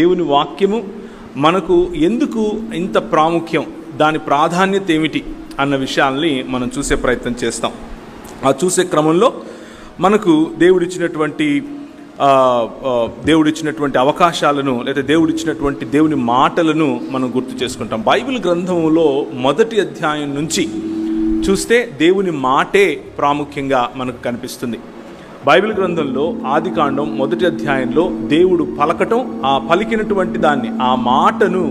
దేవుని వాక్యము మనకు ఎందుకు ఇంత ప్రాముఖ్యం, దాని ప్రాధాన్యత ఏమిటి అన్న విషయాల్ని మనం చూసే ప్రయత్నం చేస్తాం. ఆ చూసే క్రమంలో మనకు దేవుడిచ్చినటువంటి అవకాశాలను లేదా దేవుడిచ్చినటువంటి దేవుని మాటలను మనం గుర్తు చేసుకుంటాం. బైబిల్ గ్రంథంలో మొదటి అధ్యాయం నుంచి చూస్తే దేవుని మాటే ప్రాముఖ్యంగా మనకు కనిపిస్తుంది. బైబిల్ గ్రంథంలో ఆదికాండం మొదటి అధ్యాయంలో దేవుడు పలకటం, ఆ పలికినటువంటి దాన్ని, ఆ మాటను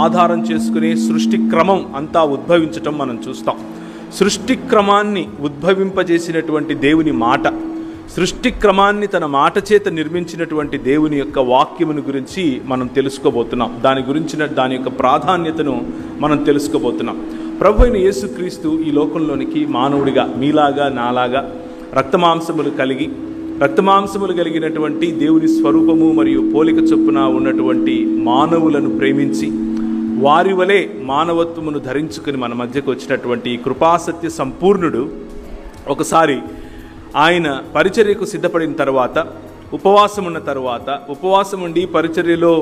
ఆధారం చేసుకునే సృష్టి క్రమం అంతా ఉద్భవించటం మనం చూస్తాం. సృష్టి క్రమాన్ని ఉద్భవింపజేసినటువంటి దేవుని మాట, సృష్టి క్రమాన్ని తన మాట చేత నిర్మించినటువంటి దేవుని యొక్క వాక్యమును గురించి మనం తెలుసుకోబోతున్నాం. దాని యొక్క ప్రాధాన్యతను మనం తెలుసుకోబోతున్నాం. ప్రభు అయిన యేసుక్రీస్తు ఈ లోకంలోనికి మానవుడిగా, మీలాగా నాలాగా రక్తమాంసములు కలిగినటువంటి దేవుని స్వరూపము మరియు పోలిక చొప్పున ఉన్నటువంటి మానవులను ప్రేమించి వారి వలె మానవత్వమును ధరించుకుని మన మధ్యకు వచ్చినటువంటి కృపాసత్య సంపూర్ణుడు ఒకసారి ఆయన పరిచర్యకు సిద్ధపడిన తర్వాత, ఉపవాసం ఉండి పరిచర్యలో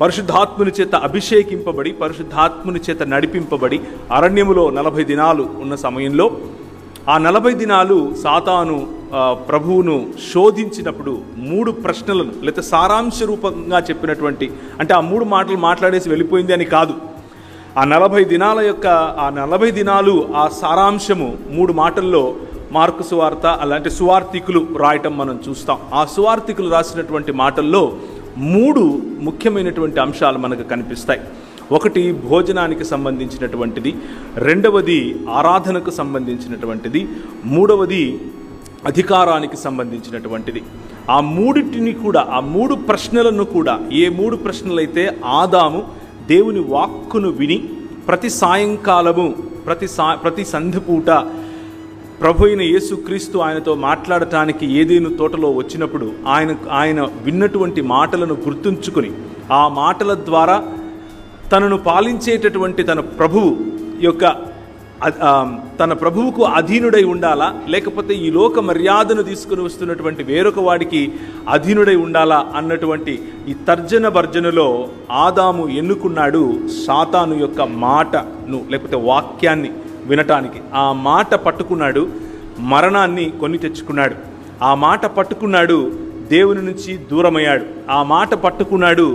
పరిశుద్ధాత్ముని చేత అభిషేకింపబడి, పరిశుద్ధాత్ముని చేత నడిపింపబడి అరణ్యములో 40 దినాలు ఉన్న సమయంలో, ఆ 40 దినాలు సాతాను ప్రభువును శోధించినప్పుడు 3 ప్రశ్నలను, లేకపోతే సారాంశ రూపంగా చెప్పినటువంటి, అంటే ఆ 3 మాటలు మాట్లాడేసి వెళ్ళిపోయింది అని కాదు. ఆ 40 దినాలు ఆ సారాంశము 3 మాటల్లో మార్కు సువార్త అలాంటి సువార్థికులు రాయటం మనం చూస్తాం. ఆ సువార్థికులు రాసినటువంటి మాటల్లో 3 ముఖ్యమైనటువంటి అంశాలు మనకు కనిపిస్తాయి. ఒకటి భోజనానికి సంబంధించినటువంటిది, రెండవది ఆరాధనకు సంబంధించినటువంటిది, మూడవది అధికారానికి సంబంధించినటువంటిది. ఆ 3 ప్రశ్నలను కూడా, ఏ 3 ప్రశ్నలైతే ఆదాము దేవుని వాక్కును విని ప్రతి సాయంకాలము ప్రతి సంధిపూట ప్రభు అయిన యేసుక్రీస్తు ఆయనతో మాట్లాడటానికి ఏదేను తోటలో వచ్చినప్పుడు ఆయన విన్నటువంటి మాటలను గుర్తుంచుకుని, ఆ మాటల ద్వారా తనను పాలించేటటువంటి తన ప్రభువుకు అధీనుడై ఉండాలా, లేకపోతే ఈ లోక మర్యాదను తీసుకుని వస్తున్నటువంటి వేరొక వాడికి అధీనుడై ఉండాలా అన్నటువంటి ఈ తర్జన భర్జనలో ఆదాము ఎన్నుకున్నాడు సాతాను యొక్క మాటను, లేకపోతే వాక్యాన్ని వినటానికి. ఆ మాట పట్టుకున్నాడు, మరణాన్ని కొని తెచ్చుకున్నాడు. ఆ మాట పట్టుకున్నాడు, దేవుని నుంచి దూరమయ్యాడు. ఆ మాట పట్టుకున్నాడు,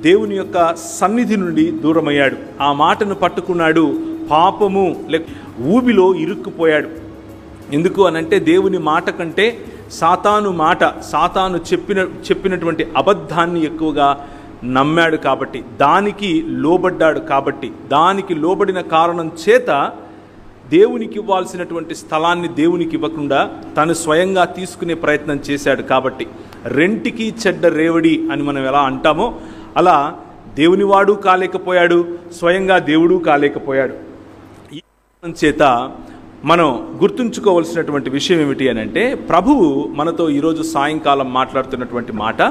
దేవుని యొక్క సన్నిధి నుండి దూరమయ్యాడు. ఆ మాటను పట్టుకున్నాడు, పాపము ఊబిలో ఇరుక్కుపోయాడు. ఎందుకు అనంటే దేవుని మాట కంటే సాతాను చెప్పినటువంటి అబద్ధాన్ని ఎక్కువగా నమ్మాడు కాబట్టి, దానికి లోబడ్డాడు కాబట్టి, దానికి లోబడిన కారణం చేత దేవునికి ఇవ్వాల్సినటువంటి స్థలాన్ని దేవునికి ఇవ్వకుండా తను స్వయంగా తీసుకునే ప్రయత్నం చేశాడు. కాబట్టి రెంటికి చెడ్డ రేవడి అని మనం ఎలా అంటామో అలా దేవునివాడు కాలేకపోయాడు, స్వయంగా దేవుడు కాలేకపోయాడు. ఈ కారణం చేత మనం గుర్తుంచుకోవాల్సినటువంటి విషయం ఏమిటి అని అంటే, ప్రభువు మనతో ఈరోజు సాయంకాలం మాట్లాడుతున్నటువంటి మాట,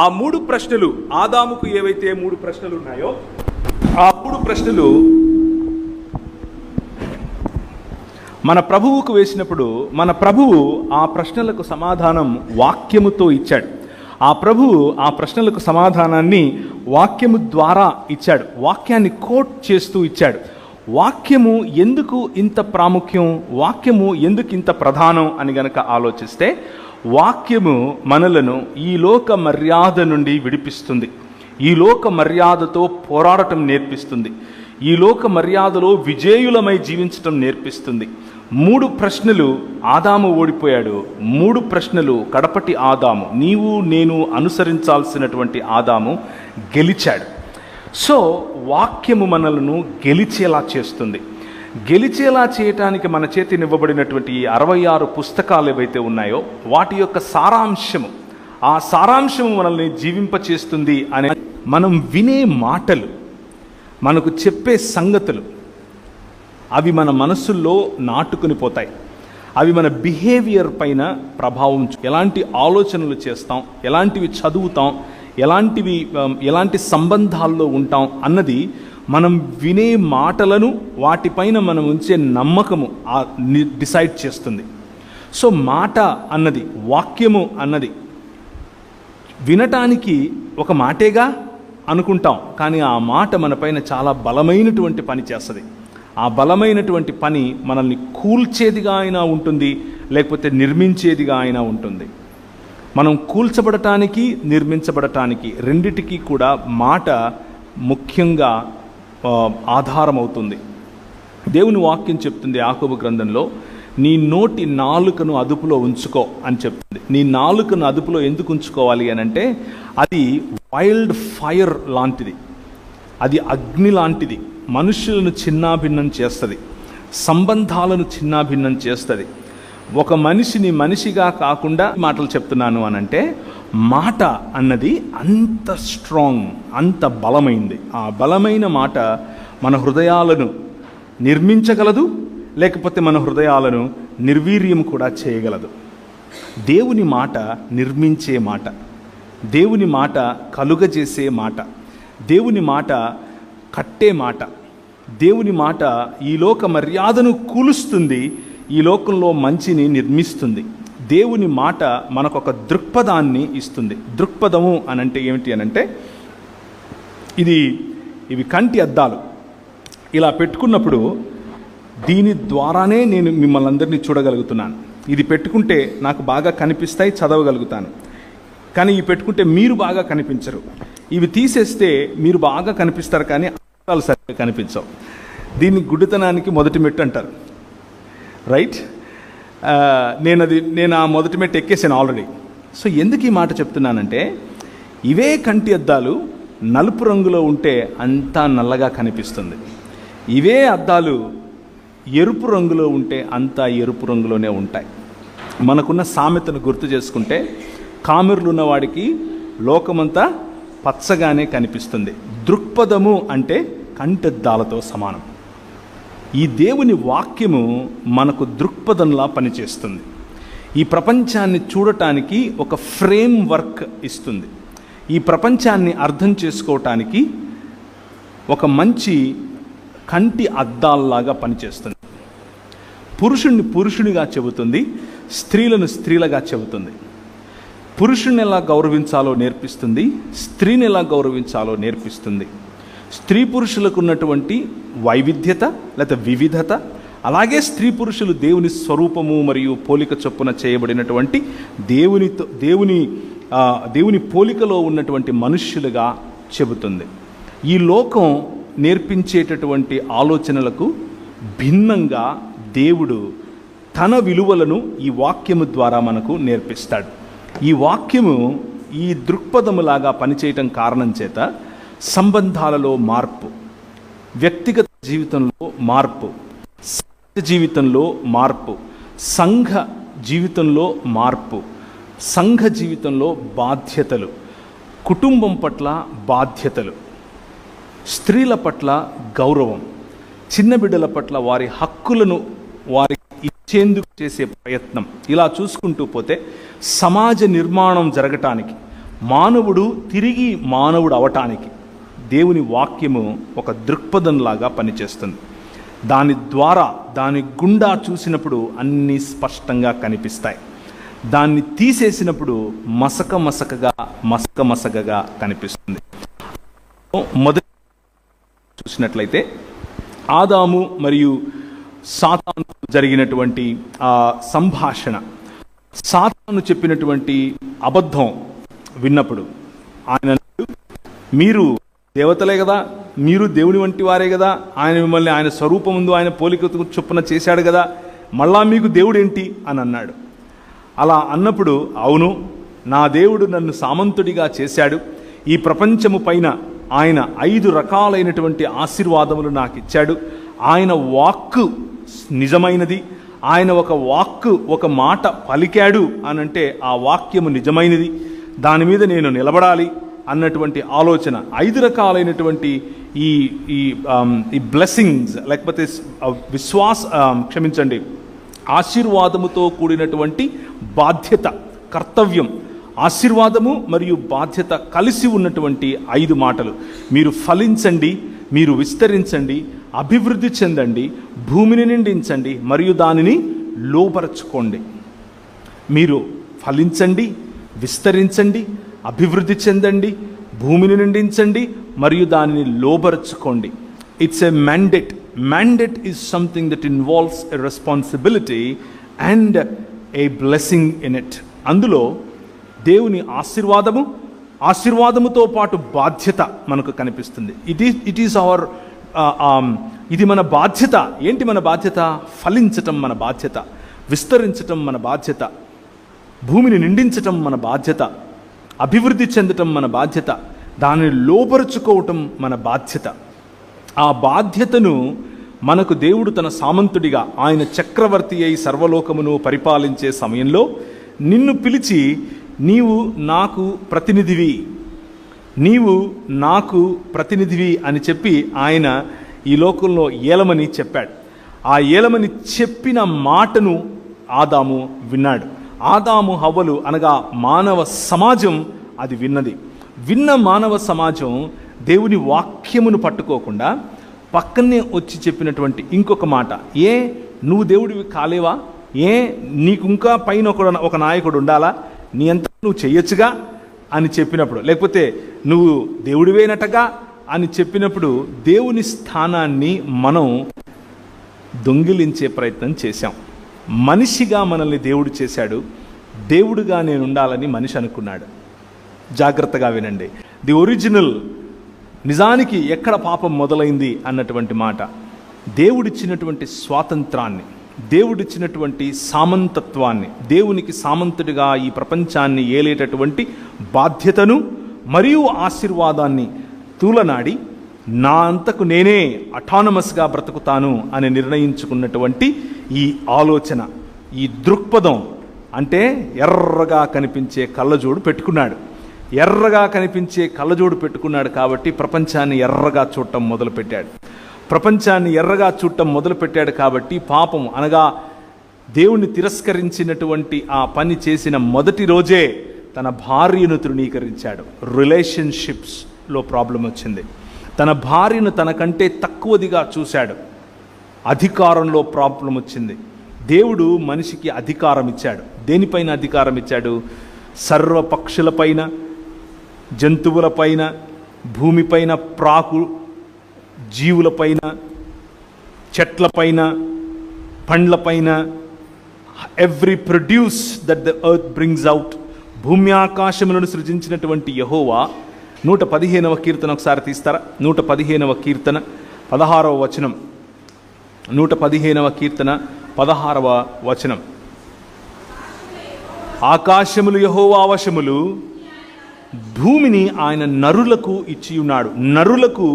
ఆ 3 ప్రశ్నలు, ఆదాముకు ఏవైతే 3 ప్రశ్నలు ఉన్నాయో ఆ 3 ప్రశ్నలు మన ప్రభువుకు వేసినప్పుడు, మన ప్రభువు ఆ ప్రశ్నలకు సమాధానం వాక్యముతో ఇచ్చాడు. ఆ ప్రభువు ఆ ప్రశ్నలకు సమాధానాన్ని వాక్యము ద్వారా ఇచ్చాడు. వాక్యాన్ని కోట్ చేస్తూ ఇచ్చాడు. వాక్యము ఎందుకు ఇంత ప్రాముఖ్యం, వాక్యము ఎందుకు ఇంత ప్రధానం అని గనక ఆలోచిస్తే, వాక్యము మనలను ఈ లోక మర్యాద నుండి విడిపిస్తుంది. ఈ లోక మర్యాదతో పోరాడటం నేర్పిస్తుంది. ఈ లోక మర్యాదలో విజేయులమై జీవించటం నేర్పిస్తుంది. 3 ప్రశ్నలు ఆదాము ఓడిపోయాడు. 3 ప్రశ్నలు కడపటి ఆదాము, నీవు నేను అనుసరించాల్సినటువంటి ఆదాము గెలిచాడు. సో వాక్యము మనలను గెలిచేలా చేస్తుంది. గెలిచేలా చేయటానికి మన చేతినివ్వబడినటువంటి 66 పుస్తకాలు ఏవైతే ఉన్నాయో వాటి యొక్క సారాంశము, ఆ సారాంశము మనల్ని జీవింపచేస్తుంది అనే, మనం వినే మాటలు, మనకు చెప్పే సంగతులు, అవి మన మనసుల్లో నాటుకుని పోతాయి. అవి మన బిహేవియర్ పైన ప్రభావం, ఎలాంటి ఆలోచనలు చేస్తాం, ఎలాంటివి చదువుతాం, ఎలాంటి సంబంధాల్లో ఉంటాం అన్నది మనం వినే మాటలను, వాటిపైన మనం ఉంచే నమ్మకము డిసైడ్ చేస్తుంది. సో మాట అన్నది, వాక్యము అన్నది వినటానికి ఒక మాటేగా అనుకుంటాం, కానీ ఆ మాట మన పైన చాలా బలమైనటువంటి పని చేస్తుంది. ఆ బలమైనటువంటి పని మనల్ని కూల్చేదిగా అయినా ఉంటుంది, లేకపోతే నిర్మించేదిగా అయినా ఉంటుంది. మనం కూల్చబడటానికి, నిర్మించబడటానికి రెండిటికీ కూడా మాట ముఖ్యంగా ఆధారం అవుతుంది. దేవుని వాక్యం చెప్తుంది యాకోబు గ్రంథంలో, నీ నోటి నాలుకను అదుపులో ఉంచుకో అని చెప్తుంది. నీ నాలుకను అదుపులో ఎందుకు ఉంచుకోవాలి అని అంటే, అది వైల్డ్ ఫైర్ లాంటిది, అది అగ్ని లాంటిది. మనుషులను చిన్నాభిన్నం చేస్తుంది, సంబంధాలను చిన్నాభిన్నం చేస్తుంది. ఒక మనిషిని మనిషిగా కాకుండా మాటలు చెప్తున్నాను అనంటే, మాట అన్నది అంత స్ట్రాంగ్, అంత బలమైంది. ఆ బలమైన మాట మన హృదయాలను నిర్మించగలదు, లేకపోతే మన హృదయాలను నిర్వీర్యం కూడా చేయగలదు. దేవుని మాట నిర్మించే మాట, దేవుని మాట కలుగజేసే మాట, దేవుని మాట కట్టే మాట, దేవుని మాట ఈ లోక మర్యాదను కూలుస్తుంది, ఈ లోకంలో మంచిని నిర్మిస్తుంది. దేవుని మాట మనకొక దృక్పథాన్ని ఇస్తుంది. దృక్పథము అనంటే ఏమిటి అనంటే, ఇవి కంటి అద్దాలు. ఇలా పెట్టుకున్నప్పుడు దీని ద్వారానే నేను మిమ్మల్ని అందరినీ చూడగలుగుతున్నాను. ఇది పెట్టుకుంటే నాకు బాగా కనిపిస్తాయి, చదవగలుగుతాను. కానీ ఇవి పెట్టుకుంటే మీరు బాగా కనిపించరు. ఇవి తీసేస్తే మీరు బాగా కనిపిస్తారు, కానీ అద్దాలు సరిగ్గా కనిపించవు. దీన్ని గుడ్డితనానికి మొదటి మెట్టు అంటారు, రైట్? నేను ఆ మొదటి మెట్టు ఎక్కేసాను ఆల్రెడీ. సో ఎందుకు ఈ మాట చెప్తున్నానంటే, ఇవే కంటి అద్దాలు నలుపు రంగులో ఉంటే అంతా నల్లగా కనిపిస్తుంది. ఇవే అద్దాలు ఎరుపు రంగులో ఉంటే అంతా ఎరుపు రంగులోనే ఉంటాయి. మనకున్న సామెతను గుర్తు చేసుకుంటే, కామెర్లు ఉన్నవాడికి లోకమంతా పచ్చగానే కనిపిస్తుంది. దృక్పథము అంటే కంటెద్దాలతో సమానం. ఈ దేవుని వాక్యము మనకు దృక్పథంలా పనిచేస్తుంది. ఈ ప్రపంచాన్ని చూడటానికి ఒక ఫ్రేమ్ వర్క్ ఇస్తుంది. ఈ ప్రపంచాన్ని అర్థం చేసుకోవటానికి ఒక మంచి కంటి అద్దాల్లాగా పనిచేస్తుంది. పురుషుణ్ణి పురుషునిగా చెబుతుంది, స్త్రీలను స్త్రీలుగా చెబుతుంది. పురుషుణ్ణి ఎలా గౌరవించాలో నేర్పిస్తుంది, స్త్రీని ఎలా గౌరవించాలో నేర్పిస్తుంది. స్త్రీ పురుషులకు ఉన్నటువంటి వైవిధ్యత లేదా వివిధత, అలాగే స్త్రీ పురుషులు దేవుని స్వరూపము మరియు పోలిక చొప్పున చేయబడినటువంటి దేవుని పోలికలో ఉన్నటువంటి మనుష్యులుగా చెబుతుంది. ఈ లోకం నేర్పించేటటువంటి ఆలోచనలకు భిన్నంగా దేవుడు తన విలువలను ఈ వాక్యము ద్వారా మనకు నేర్పిస్తాడు. ఈ వాక్యము ఈ దృక్పథములాగా పనిచేయటం కారణం చేత సంబంధాలలో మార్పు, వ్యక్తిగత జీవితంలో మార్పు, జీవితంలో మార్పు, సంఘ జీవితంలో మార్పు, సంఘ జీవితంలో బాధ్యతలు, కుటుంబం పట్ల బాధ్యతలు, స్త్రీల పట్ల గౌరవం, చిన్న బిడ్డల పట్ల వారి హక్కులను వారికి ఇచ్చేందుకు చేసే ప్రయత్నం, ఇలా చూసుకుంటూ పోతే సమాజ నిర్మాణం జరగటానికి, మానవుడు తిరిగి మానవుడు అవటానికి దేవుని వాక్యము ఒక దృక్పథంలాగా పనిచేస్తుంది. దాని ద్వారా, దాని గుండా చూసినప్పుడు అన్నీ స్పష్టంగా కనిపిస్తాయి. దాన్ని తీసేసినప్పుడు మసకగా కనిపిస్తుంది. మొదటి చూసినట్లయితే ఆదాము మరియు సాతాను జరిగినటువంటి ఆ సంభాషణ, సాతాను చెప్పినటువంటి అబద్ధం విన్నప్పుడు ఆయన, మీరు దేవతలే కదా, మీరు దేవుని వంటి వారే కదా, ఆయన మిమ్మల్ని ఆయన స్వరూపం ముందు ఆయన పోలిక చొప్పున చేశాడు కదా, మళ్ళా మీకు దేవుడు ఏంటి అని అన్నాడు. అలా అన్నప్పుడు, అవును, నా దేవుడు నన్ను సామంతుడిగా చేశాడు, ఈ ప్రపంచము పైన ఆయన 5 రకాలైనటువంటి ఆశీర్వాదములు నాకు ఇచ్చాడు, ఆయన వాక్కు నిజమైనది, ఆయన ఒక మాట పలికాడు అనంటే ఆ వాక్యము నిజమైనది, దాని మీద నేను నిలబడాలి అన్నటువంటి ఆలోచన. 5 రకాలైనటువంటి ఈ బ్లెస్సింగ్స్, లేకపోతే ఆశీర్వాదముతో కూడినటువంటి బాధ్యత, కర్తవ్యం, ఆశీర్వాదము మరియు బాధ్యత కలిసి ఉన్నటువంటి 5 మాటలు. మీరు ఫలించండి, మీరు విస్తరించండి, అభివృద్ధి చెందండి, భూమిని నిండించండి మరియు దానిని లోపరచుకోండి. మీరు ఫలించండి, విస్తరించండి, అభివృద్ధి చెందండి, భూమిని నిండించండి మరియు దానిని లోబరుచుకోండి. It's a mandate. Mandate is something that involves a responsibility and a blessing in it. అందులో దేవుని ఆశీర్వాదముతో పాటు బాధ్యత మనకు కనిపిస్తుంది. ఇట్ ఈస్ అవర్ ఇది మన బాధ్యత. ఏంటి మన బాధ్యత? ఫలించటం మన బాధ్యత, విస్తరించటం మన బాధ్యత, భూమిని నిండించటం మన బాధ్యత, అభివృద్ధి చెందటం మన బాధ్యత, దానిని లోపరుచుకోవటం మన బాధ్యత. ఆ బాధ్యతను మనకు దేవుడు తన సామంతుడిగా, ఆయన చక్రవర్తి అయి సర్వలోకమును పరిపాలించే సమయంలో నిన్ను పిలిచి నీవు నాకు ప్రతినిధివి అని చెప్పి ఆయన ఈ లోకంలో ఏలమని చెప్పాడు. ఆ ఏలమని చెప్పిన మాటను ఆదాము విన్నాడు. ఆదాము హవ్వలు అనగా మానవ సమాజం అది విన్నది. విన్న మానవ సమాజం దేవుని వాక్యమును పట్టుకోకుండా పక్కనే వచ్చి చెప్పినటువంటి ఇంకొక మాట, నువ్వు దేవుడివి కాలేవా? నీకు ఇంకా పైన ఒక నాయకుడు ఉండాలా? నీ అంతా నువ్వు చెయ్యొచ్చుగా అని చెప్పినప్పుడు, లేకపోతే నువ్వు దేవుడివేనటగా అని చెప్పినప్పుడు దేవుని స్థానాన్ని మనం దొంగిలించే ప్రయత్నం చేశాం. మనిషిగా మనల్ని దేవుడు చేశాడు, దేవుడుగా నేను ఉండాలని మనిషి అనుకున్నాడు. జాగ్రత్తగా వినండి. ది ఒరిజినల్, నిజానికి ఎక్కడ పాపం మొదలైంది అన్నటువంటి మాట, దేవుడిచ్చినటువంటి స్వాతంత్రాన్ని, దేవుడిచ్చినటువంటి సామంతత్వాన్ని, దేవునికి సామంతుడిగా ఈ ప్రపంచాన్ని ఏలేటటువంటి బాధ్యతను మరియు ఆశీర్వాదాన్ని తూలనాడి నా అంతకు నేనే అటానమస్గా బ్రతుకుతాను అని నిర్ణయించుకున్నటువంటి ఈ ఆలోచన, ఈ దృక్పథం, అంటే ఎర్రగా కనిపించే కళ్ళజోడు పెట్టుకున్నాడు. ఎర్రగా కనిపించే కళ్ళజోడు పెట్టుకున్నాడు కాబట్టి ప్రపంచాన్ని ఎర్రగా చూడటం మొదలుపెట్టాడు. ప్రపంచాన్ని ఎర్రగా చూడటం మొదలుపెట్టాడు కాబట్టి పాపం అనగా దేవుణ్ణి తిరస్కరించినటువంటి ఆ పని చేసిన మొదటి రోజే తన భార్యను తృణీకరించాడు. రిలేషన్షిప్స్లో ప్రాబ్లం వచ్చింది. తన భార్యను తనకంటే తక్కువదిగా చూశాడు. అధికారంలో ప్రాబ్లం వచ్చింది. దేవుడు మనిషికి అధికారం ఇచ్చాడు. దేనిపైన అధికారం ఇచ్చాడు? సర్వ పక్షులపైన, జంతువులపైన, భూమిపైన ప్రాకు జీవులపైన, చెట్లపైన, పండ్లపైన, every produce that the earth brings out. భూమి ఆకాశములను సృజించినటువంటి యెహోవా 115వ కీర్తన ఒకసారి తీస్తారా? 115వ కీర్తన 16వ వచనం. 115వ కీర్తన 16వ వచనం. ఆకాశములు యెహోవా వశములు, భూమిని ఆయన నరులకు ఇచ్చి ఉన్నాడు. నరులకు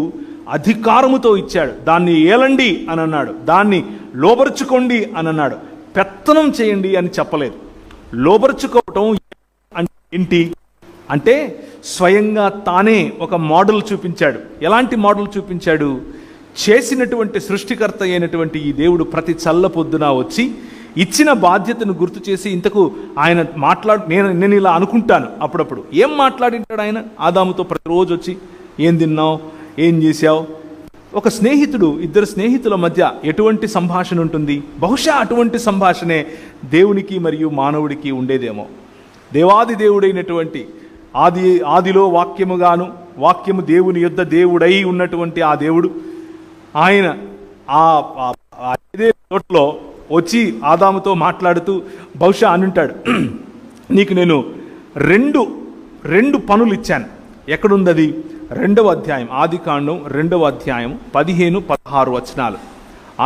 అధికారముతో ఇచ్చాడు. దాన్ని ఏలండి అని అన్నాడు, దాన్ని లోబరుచుకోండి అని అన్నాడు. పెత్తనం చేయండి అని చెప్పలేదు. లోబరుచుకోవటం అంటే ఏంటి అంటే స్వయంగా తానే ఒక మోడల్ చూపించాడు. ఎలాంటి మోడల్ చూపించాడు? చేసినటువంటి సృష్టికర్త అయినటువంటి ఈ దేవుడు ప్రతి చల్ల పొద్దున వచ్చి ఇచ్చిన బాధ్యతను గుర్తు చేసి, ఇంతకు ఆయన నేను ఇలా అనుకుంటాను అప్పుడప్పుడు, ఏం మాట్లాడింటాడు ఆయన ఆదాముతో? ప్రతిరోజు వచ్చి ఏం తిన్నావు, ఏం చేశావు? ఒక స్నేహితుడు, ఇద్దరు స్నేహితుల మధ్య ఎటువంటి సంభాషణ ఉంటుంది? బహుశా అటువంటి సంభాషణే దేవునికి మరియు మానవుడికి ఉండేదేమో. దేవాది దేవుడైనటువంటి ఆదిలో వాక్యముగాను, వాక్యము దేవుని యొద్ద దేవుడై ఉన్నటువంటి ఆ దేవుడు ఆయన ఇదే చోట్లో వచ్చి ఆదాముతో మాట్లాడుతూ బహుశా అనుంటాడు, నీకు నేను రెండు పనులు ఇచ్చాను. ఎక్కడుంది అది? 2వ అధ్యాయం, ఆదికాండం 2వ అధ్యాయం 15-16 వచనాలు.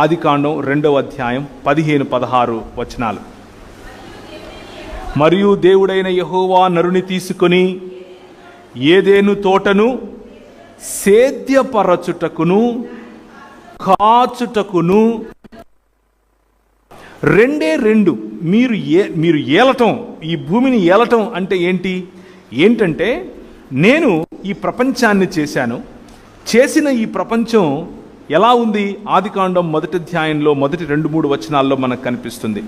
ఆదికాండం 2వ అధ్యాయం 15-16 వచనాలు. మరియు దేవుడైన యెహోవా నరుని తీసుకొని ఏదెను తోటను సేద్యపరచుటకును కాచుటకును, రెండు మీరు ఏలటం, ఈ భూమిని ఏలటం అంటే ఏంటంటే నేను ఈ ప్రపంచాన్ని చేశాను. చేసిన ఈ ప్రపంచం ఎలా ఉంది? ఆదికాండం 1వ అధ్యాయంలో మొదటి 2-3 వచనాల్లో మనకు కనిపిస్తుంది.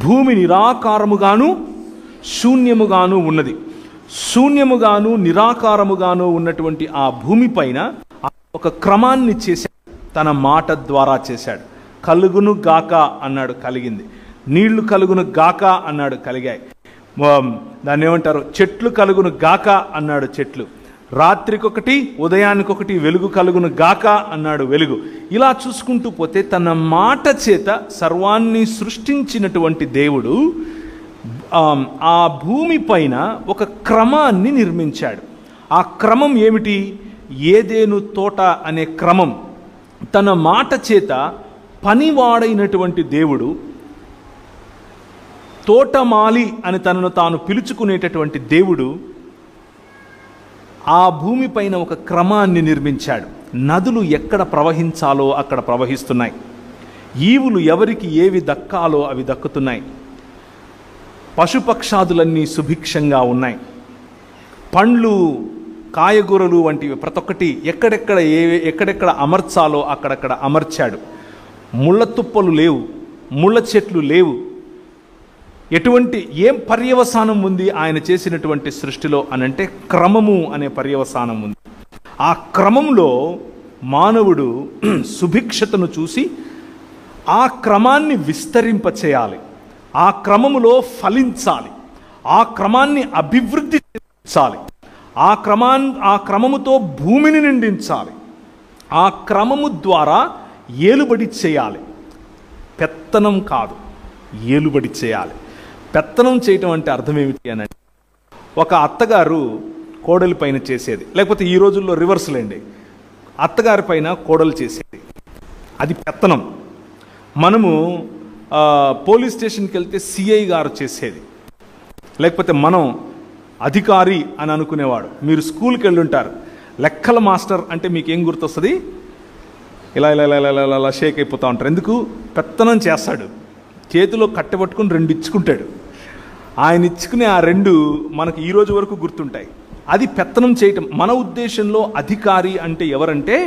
భూమి నిరాకారముగాను శూన్యముగాను ఉన్నది. శూన్యముగాను నిరాకారముగాను ఉన్నటువంటి ఆ భూమి పైన ఒక క్రమాన్ని చేశాడు. తన మాట ద్వారా చేశాడు. కలుగును గాక అన్నాడు, కలిగింది. నీళ్లు కలుగును గాక అన్నాడు, కలిగాయి. దాన్ని ఏమంటారు, చెట్లు కలుగును గాక అన్నాడు చెట్లు, రాత్రికొకటి ఉదయానికొకటి వెలుగు కలుగును గాక అన్నాడు వెలుగు. ఇలా చూసుకుంటూ పోతే తన మాట చేత సర్వాన్ని సృష్టించినటువంటి దేవుడు ఆ భూమి పైన ఒక క్రమాన్ని నిర్మించాడు. ఆ క్రమం ఏమిటి? ఏదేను తోట అనే క్రమం. తన మాట చేత పనివాడైనటువంటి దేవుడు, తోటమాలి అని తనను తాను పిలుచుకునేటటువంటి దేవుడు ఆ భూమి పైన ఒక క్రమాన్ని నిర్మించాడు. నదులు ఎక్కడ ప్రవహించాలో అక్కడ ప్రవహిస్తున్నాయి. ఈవులు ఎవరికి ఏవి దక్కాలో అవి దక్కుతున్నాయి. పశుపక్షాదులన్నీ సుభిక్షంగా ఉన్నాయి. పండ్లు, కాయగూరలు వంటివి ప్రతి ఒక్కటి ఎక్కడెక్కడ అమర్చాలో అక్కడక్కడ అమర్చాడు. ముళ్ళ తుప్పలు లేవు, ముళ్ళ చెట్లు లేవు. ఏం పర్యవసానం ఉంది ఆయన చేసినటువంటి సృష్టిలో అనంటే క్రమము అనే పర్యవసానం ఉంది. ఆ క్రమంలో మానవుడు సుభిక్షతను చూసి ఆ క్రమాన్ని విస్తరింపచేయాలి, ఆ క్రమములో ఫలించాలి, ఆ క్రమాన్ని అభివృద్ధి చేయాలి, ఆ క్రమముతో భూమిని నిండించాలి, ఆ క్రమము ద్వారా ఏలుబడి చేయాలి. పెత్తనం కాదు, ఏలుబడి చేయాలి. పెత్తనం చేయటం అంటే అర్థం ఏమిటి అని అంటే, ఒక అత్తగారు కోడలి పైన చేసేది, లేకపోతే ఈ రోజుల్లో రివర్స్లేండి, అత్తగారి పైన కోడలు చేసేది, అది పెత్తనం. మనము పోలీస్ స్టేషన్కి వెళ్తే సిఐ గారు చేసేది, లేకపోతే మనం అధికారి అని అనుకునేవాడు. మీరు స్కూల్కి వెళ్ళుంటారు, లెక్కల మాస్టర్ అంటే మీకు ఏం గుర్తొస్తుంది? ఇలా ఇలా ఇలా ఇలా ఇలా షేక్ అయిపోతూ ఉంటారు. ఎందుకు? పెత్తనం చేస్తాడు, చేతిలో కట్టెపట్టుకుని 2 ఇచ్చుకుంటాడు. ఆయన ఇచ్చుకునే ఆ 2 మనకు ఈ రోజు వరకు గుర్తుంటాయి. అది పెత్తనం చేయటం. మన ఉద్దేశంలో అధికారి అంటే ఎవరంటే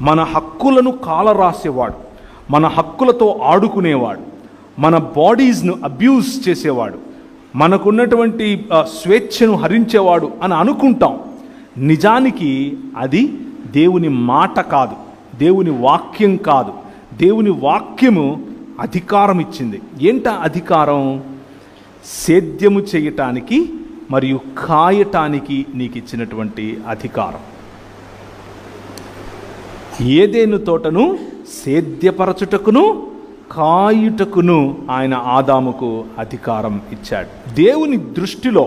మన హక్కులను కాలరాసేవాడు, మన హక్కులతో ఆడుకునేవాడు, మన బాడీస్ను అబ్యూస్ చేసేవాడు, మనకున్నటువంటి స్వేచ్ఛను హరించేవాడు అని అనుకుంటాం. నిజానికి అది దేవుని మాట కాదు, దేవుని వాక్యం కాదు. దేవుని వాక్యము అధికారం ఇచ్చింది. ఏంటా అధికారం? సేద్యము చేయటానికి మరియు కాయటానికి నీకు ఇచ్చినటువంటి అధికారం. ఏదేను తోటను సేద్యపరచుటకును కాయుటకును ఆయన ఆదాముకు అధికారం ఇచ్చాడు. దేవుని దృష్టిలో,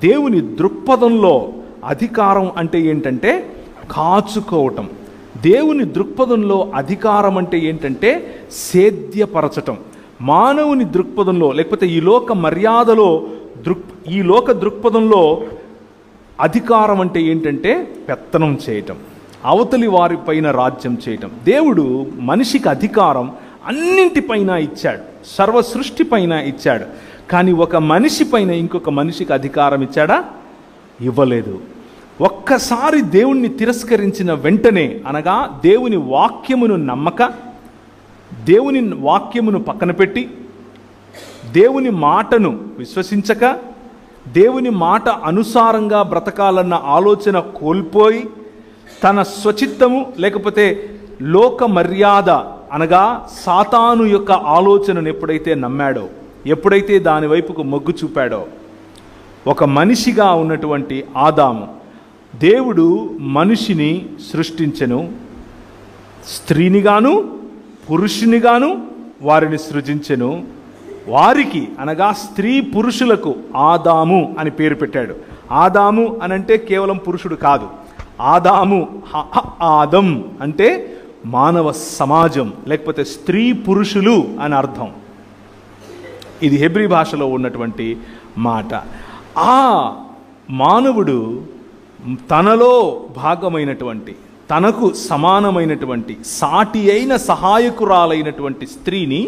దేవుని దృక్పథంలో అధికారం అంటే ఏంటంటే కాచుకోవటం. దేవుని దృక్పథంలో అధికారం అంటే ఏంటంటే సేద్యపరచటం. మానవుని దృక్పథంలో, లేకపోతే ఈ లోక మర్యాదలో, ఈ లోక దృక్పథంలో అధికారం అంటే ఏంటంటే పెత్తనం చేయటం, అవతలి వారిపైన రాజ్యం చేయటం. దేవుడు మనిషికి అధికారం అన్నింటిపైన ఇచ్చాడు, సర్వ సృష్టి పైన ఇచ్చాడు. కానీ ఒక మనిషి పైన ఇంకొక మనిషికి అధికారం ఇచ్చాడా? ఇవ్వలేదు. ఒక్కసారి దేవుణ్ణి తిరస్కరించిన వెంటనే, అనగా దేవుని వాక్యమును నమ్మక, దేవుని వాక్యమును పక్కన పెట్టి, దేవుని మాటను విశ్వసించక, దేవుని మాట అనుసారంగా బ్రతకాలన్న ఆలోచన కోల్పోయి, తన స్వచిత్తము లేకపోతే లోక మర్యాద అనగా సాతాను యొక్క ఆలోచనను ఎప్పుడైతే నమ్మాడో, ఎప్పుడైతే దాని వైపుకు మొగ్గు చూపాడో, ఒక మనిషిగా ఉన్నటువంటి ఆదాము, దేవుడు మనిషిని సృష్టించెను, స్త్రీనిగాను పురుషునిగాను వారిని సృజించెను. వారికి అనగా స్త్రీ పురుషులకు ఆదాము అని పేరు పెట్టాడు. ఆదాము అనంటే కేవలం పురుషుడు కాదు. ఆదాము, ఆదం అంటే మానవ సమాజం, లేకపోతే స్త్రీ పురుషులు అని అర్థం. ఇది హెబ్రీ భాషలో ఉన్నటువంటి మాట. ఆ మానవుడు తనలో భాగమైనటువంటి, తనకు సమానమైనటువంటి, సాటి అయిన సహాయకురాలైనటువంటి స్త్రీని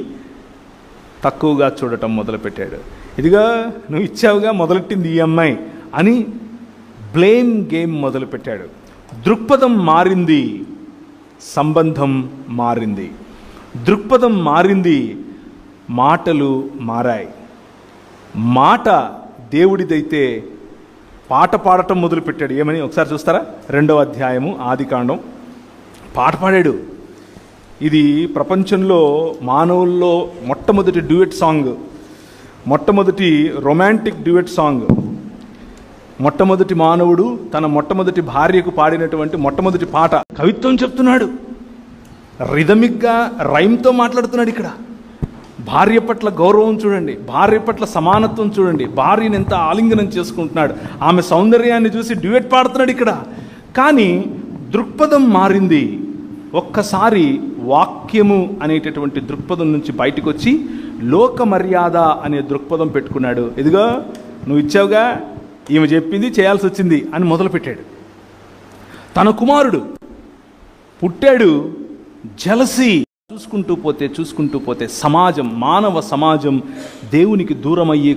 తక్కువగా చూడటం మొదలుపెట్టాడు. ఇదిగా నువ్వు ఇచ్చావుగా, మొదలెట్టింది ఈ అమ్మాయి అని బ్లేమ్ గేమ్ మొదలుపెట్టాడు. దృక్పథం మారింది, సంబంధం మారింది. దృక్పథం మారింది, మాటలు మారాయి. మాట దేవుడిదైతే పాట పాడటం మొదలుపెట్టాడు. ఏమని ఒకసారి చూస్తారా? 2వ అధ్యాయము ఆదికాండం. పాట పాడాడు. ఇది ప్రపంచంలో మానవుల్లో మొట్టమొదటి డ్యూయట్ సాంగ్. మొట్టమొదటి రొమాంటిక్ డ్యూయట్ సాంగ్, మొట్టమొదటి మానవుడు తన మొట్టమొదటి భార్యకు పాడినటువంటి మొట్టమొదటి పాట. కవిత్వం చెప్తున్నాడు, రిథమిక్గా రైమ్తో మాట్లాడుతున్నాడు. ఇక్కడ భార్య పట్ల గౌరవం చూడండి, భార్య పట్ల సమానత్వం చూడండి, భార్యను ఎంత ఆలింగనం చేసుకుంటున్నాడు, ఆమె సౌందర్యాన్ని చూసి డ్యూయట్ పాడుతున్నాడు ఇక్కడ. కానీ దృక్పథం మారింది. ఒక్కసారి వాక్యము అనేటటువంటి దృక్పథం నుంచి బయటకు వచ్చి లోక మర్యాద అనే దృక్పథం పెట్టుకున్నాడు. ఇదిగో నువ్వు ఇచ్చావుగా, ఈమె చెప్పింది చేయాల్సి వచ్చింది అని మొదలుపెట్టాడు. తన కుమారుడు పుట్టాడు, జలసి. చూసుకుంటూ పోతే సమాజం, మానవ సమాజం దేవునికి దూరం అయ్యే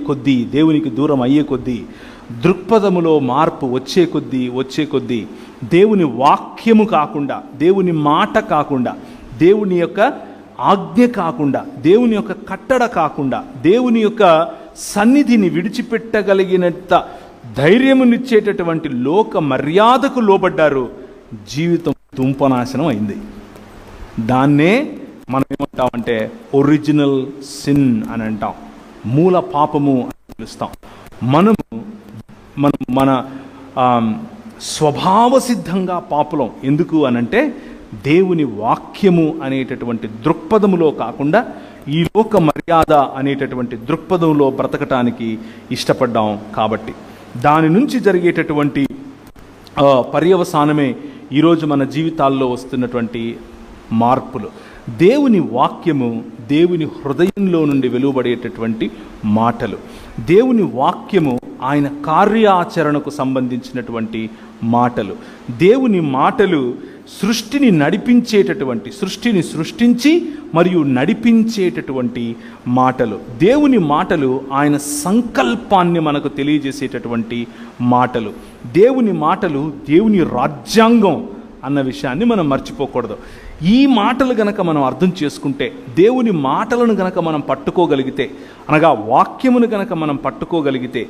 కొద్దీ దృక్పథములో మార్పు వచ్చే కొద్దీ దేవుని వాక్యము కాకుండా, దేవుని మాట కాకుండా, దేవుని యొక్క ఆజ్ఞ కాకుండా, దేవుని యొక్క కట్టడ కాకుండా, దేవుని యొక్క సన్నిధిని విడిచిపెట్టగలిగినంత ధైర్యమునిచ్చేటటువంటి లోక మర్యాదకు లోబడ్డారు. జీవితం తుంపనాశనం అయింది. దాన్నే మనం ఏమంటామంటే ఒరిజినల్ సిన్ అని అంటాం, మూల పాపము అని పిలుస్తాం. మన స్వభావ సిద్ధంగా పాపులం. ఎందుకు అనంటే దేవుని వాక్యము అనేటటువంటి దృక్పథములో కాకుండా ఈ లోక మర్యాద అనేటటువంటి దృక్పథంలో బ్రతకటానికి ఇష్టపడ్డాం. కాబట్టి దాని నుంచి జరిగేటటువంటి పర్యవసానమే ఈరోజు మన జీవితాల్లో వస్తున్నటువంటి మార్పులు. దేవుని వాక్యము దేవుని హృదయంలో నుండి వెలువడేటటువంటి మాటలు. దేవుని వాక్యము ఆయన కార్యాచరణకు సంబంధించినటువంటి మాటలు. దేవుని మాటలు సృష్టిని నడిపించేటటువంటి, సృష్టిని సృష్టించి మరియు నడిపించేటటువంటి మాటలు. దేవుని మాటలు ఆయన సంకల్పాన్ని మనకు తెలియజేసేటటువంటి మాటలు. దేవుని మాటలు దేవుని రాజ్యాంగం అన్న విషయాన్ని మనం మర్చిపోకూడదు. ఈ మాటలు గనక మనం అర్థం చేసుకుంటే, దేవుని మాటలను గనక మనం పట్టుకోగలిగితే, అనగా వాక్యమును గనక మనం పట్టుకోగలిగితే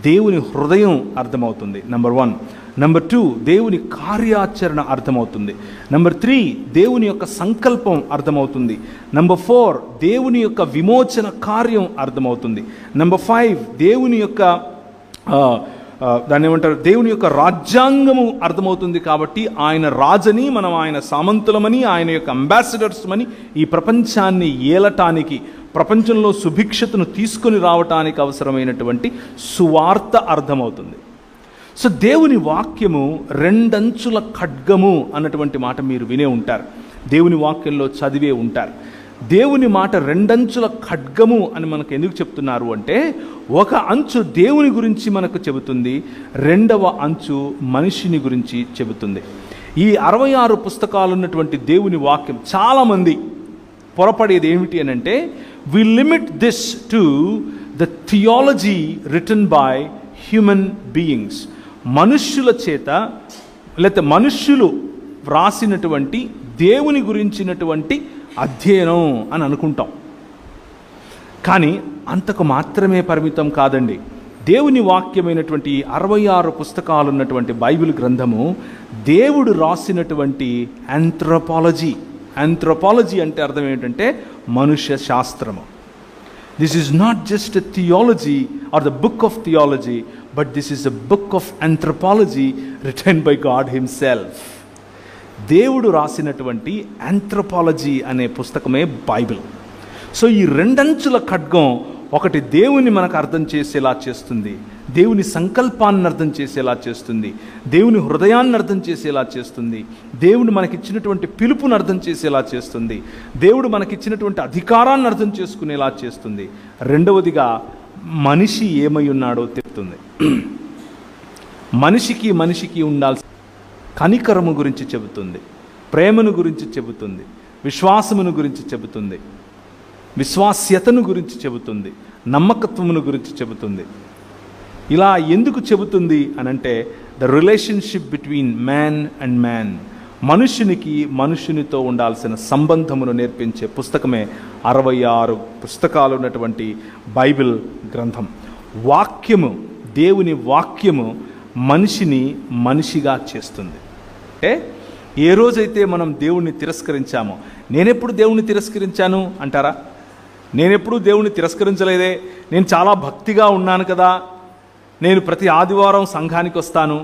దేవుని హృదయం అర్థమవుతుంది. నెంబర్ 1. నెంబర్ 2, దేవుని కార్యాచరణ అర్థమవుతుంది. నెంబర్ 3, దేవుని యొక్క సంకల్పం అర్థమవుతుంది. నెంబర్ 4, దేవుని యొక్క విమోచన కార్యం అర్థమవుతుంది. నెంబర్ 5, దేవుని యొక్క దాన్ని ఏమంటారు, దేవుని యొక్క రాజ్యాంగము అర్థమవుతుంది. కాబట్టి ఆయన రాజని, మనం ఆయన సామంతులమని, ఆయన యొక్క అంబాసిడర్స్మని ఈ ప్రపంచాన్ని ఏలటానికి, ప్రపంచంలో సుభిక్షతను తీసుకొని రావటానికి అవసరమైనటువంటి సువార్త అర్థమవుతుంది. సో దేవుని వాక్యము రెండంచుల ఖడ్గము అన్నటువంటి మాట మీరు వినే ఉంటారు, దేవుని వాక్యంలో చదివే ఉంటారు. దేవుని మాట రెండంచుల ఖడ్గము అని మనకు ఎందుకు చెప్తున్నారు అంటే, ఒక అంచు దేవుని గురించి మనకు చెబుతుంది, రెండవ అంచు మనిషిని గురించి చెబుతుంది. ఈ 66 పుస్తకాలు ఉన్నటువంటి దేవుని వాక్యం చాలామంది పొరపడేది ఏమిటి అని అంటే, we limit this to the theology written by human beings. మనుష్యుల చేత లేకపోతే మనుష్యులు వ్రాసినటువంటి దేవుని గురించినటువంటి అధ్యయనం అని అనుకుంటాం. కానీ అంతకు మాత్రమే పరిమితం కాదండి. దేవుని వాక్యమైనటువంటి 66 పుస్తకాలు ఉన్నటువంటి బైబిల్ గ్రంథము దేవుడు రాసినటువంటి ఆంథ్రోపాలజీ. ఆంథ్రోపాలజీ అంటే అర్థం ఏంటంటే మనుష్య శాస్త్రము. This is not just a theology or the book of theology, but this is a book of anthropology written by God himself. దేవుడు రాసినటువంటి ఆంథ్రోపాలజీ అనే పుస్తకమే బైబిల్. సో ఈ రెండంచుల ఖడ్గం, ఒకటి దేవుని మనకు అర్థం చేసేలా చేస్తుంది, దేవుని సంకల్పాన్ని అర్థం చేసేలా చేస్తుంది, దేవుని హృదయాన్ని అర్థం చేసేలా చేస్తుంది, దేవుడు మనకిచ్చినటువంటి పిలుపుని అర్థం చేసేలా చేస్తుంది, దేవుడు మనకిచ్చినటువంటి అధికారాన్ని అర్థం చేసుకునేలా చేస్తుంది. రెండవదిగా మనిషి ఏమై ఉన్నాడో చెప్తుంది. మనిషికి ఉండాల్సిన కనికరము గురించి చెబుతుంది, ప్రేమను గురించి చెబుతుంది, విశ్వాసమును గురించి చెబుతుంది, విశ్వాస్యతను గురించి చెబుతుంది, నమ్మకత్వమును గురించి చెబుతుంది. ఇలా ఎందుకు చెబుతుంది అనంటే, the relationship between man and man, మనుషునితో ఉండాల్సిన సంబంధమును నేర్పించే పుస్తకమే 66 పుస్తకాలు ఉన్నటువంటి బైబిల్ గ్రంథం. వాక్యము, దేవుని వాక్యము మనిషిని మనిషిగా చేస్తుంది. అంటే ఏ రోజైతే మనం దేవుణ్ణి తిరస్కరించామో, నేనెప్పుడు దేవుణ్ణి తిరస్కరించాను అంటారా? నేనెప్పుడూ దేవుణ్ణి తిరస్కరించలేదే, నేను చాలా భక్తిగా ఉన్నాను కదా, నేను ప్రతి ఆదివారం సంఘానికి వస్తాను,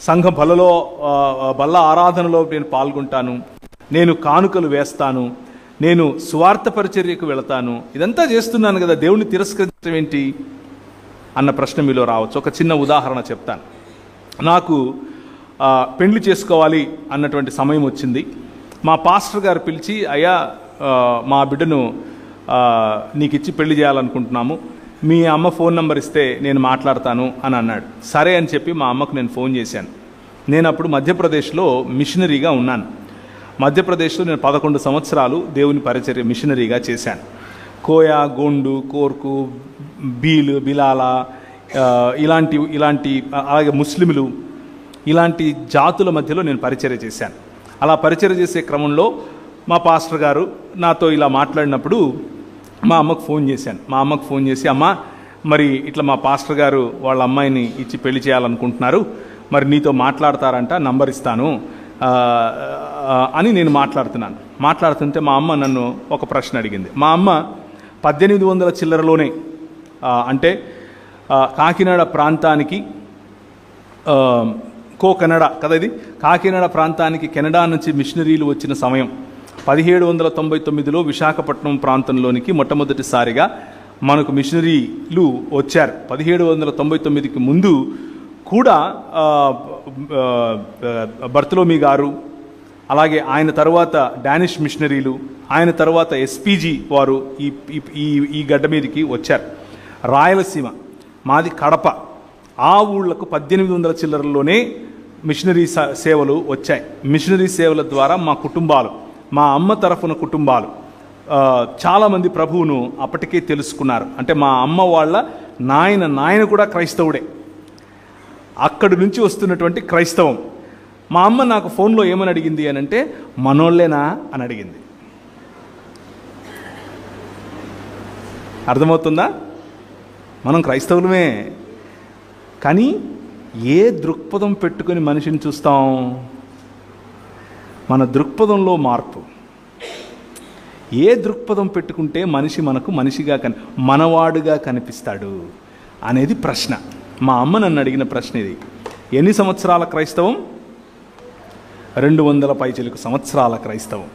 సంఘ బల్ల ఆరాధనలో నేను పాల్గొంటాను, నేను కానుకలు వేస్తాను, నేను సువార్త పరిచర్యకు వెళతాను, ఇదంతా చేస్తున్నాను కదా, దేవుణ్ణి తిరస్కరించడం ఏంటి అన్న ప్రశ్న మీలో రావచ్చు. ఒక చిన్న ఉదాహరణ చెప్తాను. నాకు పెళ్లి చేసుకోవాలి అన్నటువంటి సమయం వచ్చింది. మా పాస్టర్ గారు పిలిచి, అయ్యా మా బిడ్డను నీకు ఇచ్చి పెళ్లి చేయాలనుకుంటున్నాము, మీ అమ్మ ఫోన్ నెంబర్ ఇస్తే నేను మాట్లాడతాను అని అన్నాడు. సరే అని చెప్పి మా అమ్మకు నేను ఫోన్ చేశాను. నేను అప్పుడు మధ్యప్రదేశ్లో మిషనరీగా ఉన్నాను. మధ్యప్రదేశ్లో నేను 11 సంవత్సరాలు దేవుని పరిచర్య మిషనరీగా చేశాను. కోయా, గోండు, కోర్కు, బిలాలా ఇలాంటి అలాగే ముస్లింలు ఇలాంటి జాతుల మధ్యలో నేను పరిచర్య చేశాను. అలా పరిచర్య చేసే క్రమంలో మా పాస్టర్ గారు నాతో ఇలా మాట్లాడినప్పుడు మా అమ్మకు ఫోన్ చేశాను. మా అమ్మకు ఫోన్ చేసి, అమ్మ మరి ఇట్లా మా పాస్టర్ గారు వాళ్ళ అమ్మాయిని ఇచ్చి పెళ్లి చేయాలనుకుంటున్నారు, మరి నీతో మాట్లాడతారంట, నంబర్ ఇస్తాను అని నేను మాట్లాడుతుంటే మా అమ్మ నన్ను ఒక ప్రశ్న అడిగింది. మా అమ్మ 1800 చిల్లరలోనే, అంటే కాకినాడ ప్రాంతానికి కెనడా కదా ఇది, కాకినాడ ప్రాంతానికి కెనడా నుంచి మిషనరీలు వచ్చిన సమయం 1799లో విశాఖపట్నం ప్రాంతంలోనికి మొట్టమొదటిసారిగా మనకు మిషనరీలు వచ్చారు. 1799కి ముందు కూడా బర్తలోమీ గారు, అలాగే ఆయన తర్వాత డానిష్ మిషనరీలు, ఆయన తర్వాత ఎస్పీజీ వారు ఈ గడ్డ మీదకి వచ్చారు. రాయలసీమ మాది కడప, ఆ ఊళ్ళకు 1800 చిల్లరలోనే మిషనరీ సేవలు వచ్చాయి. మిషనరీ సేవల ద్వారా మా కుటుంబాలు, మా అమ్మ తరఫున కుటుంబాలు చాలామంది ప్రభువును అప్పటికే తెలుసుకున్నారు. అంటే మా అమ్మ వాళ్ళ నాయన కూడా క్రైస్తవుడే. అక్కడి నుంచి వస్తున్నటువంటి క్రైస్తవం. మా అమ్మ నాకు ఫోన్లో ఏమని అడిగింది అని అంటే, మనోళ్ళేనా అని అడిగింది. అర్థమవుతుందా? మనం క్రైస్తవులమే, కానీ ఏ దృక్పథం పెట్టుకొని మనిషిని చూస్తాం? మన దృక్పథంలో మార్పు. ఏ దృక్పథం పెట్టుకుంటే మనిషి మనకు మనిషిగా మనవాడుగా కనిపిస్తాడు అనేది ప్రశ్న. మా అమ్మ నన్ను అడిగిన ప్రశ్న ఇది. ఎన్ని సంవత్సరాల క్రైస్తవం? 200 పైచిలకు సంవత్సరాల క్రైస్తవం.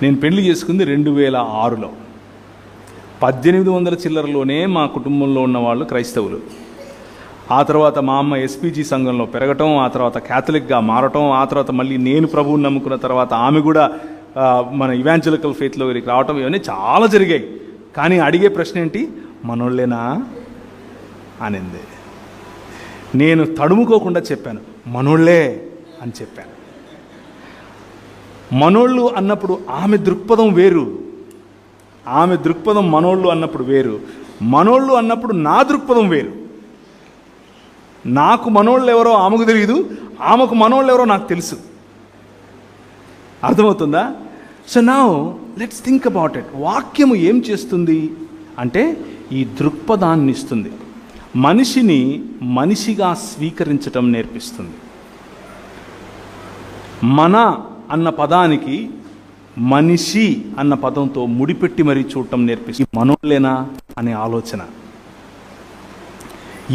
నేను పెళ్లి చేసుకుంది 2006లో. 1800 చిల్లరలోనే మా కుటుంబంలో ఉన్నవాళ్ళు క్రైస్తవులు. ఆ తర్వాత మా అమ్మ ఎస్పీజీ సంఘంలో పెరగటం, ఆ తర్వాత క్యాథలిక్గా మారటం, ఆ తర్వాత మళ్ళీ నేను ప్రభువుని నమ్ముకున్న తర్వాత ఆమె కూడా మన ఇవాంజలికల్ ఫెయిత్లోకి రావటం, ఇవన్నీ చాలా జరిగాయి. కానీ అడిగే ప్రశ్న ఏంటి? మనోళ్ళేనా అనింది. నేను తడుముకోకుండా చెప్పాను, మనోళ్ళే అని చెప్పాను. మనోళ్ళు అన్నప్పుడు ఆమె దృక్పథం వేరు, ఆమె దృక్పథం మనోళ్ళు అన్నప్పుడు వేరు, మనోళ్ళు అన్నప్పుడు నా దృక్పథం వేరు. నాకు మనోళ్ళు ఎవరో ఆమెకు తెలియదు, ఆమెకు మనోళ్ళు ఎవరో నాకు తెలుసు. అర్థమవుతుందా? So now let's think about it. వాక్యము ఏం చేస్తుంది అంటే ఈ దృక్పథాన్ని ఇస్తుంది, మనిషిని మనిషిగా స్వీకరించటం నేర్పిస్తుంది. మన అన్న పదానికి మనిషి అన్న పదంతో ముడిపెట్టి మరీ చూడటం నేర్పిస్తుంది. మనోళ్ళేనా అనే ఆలోచన,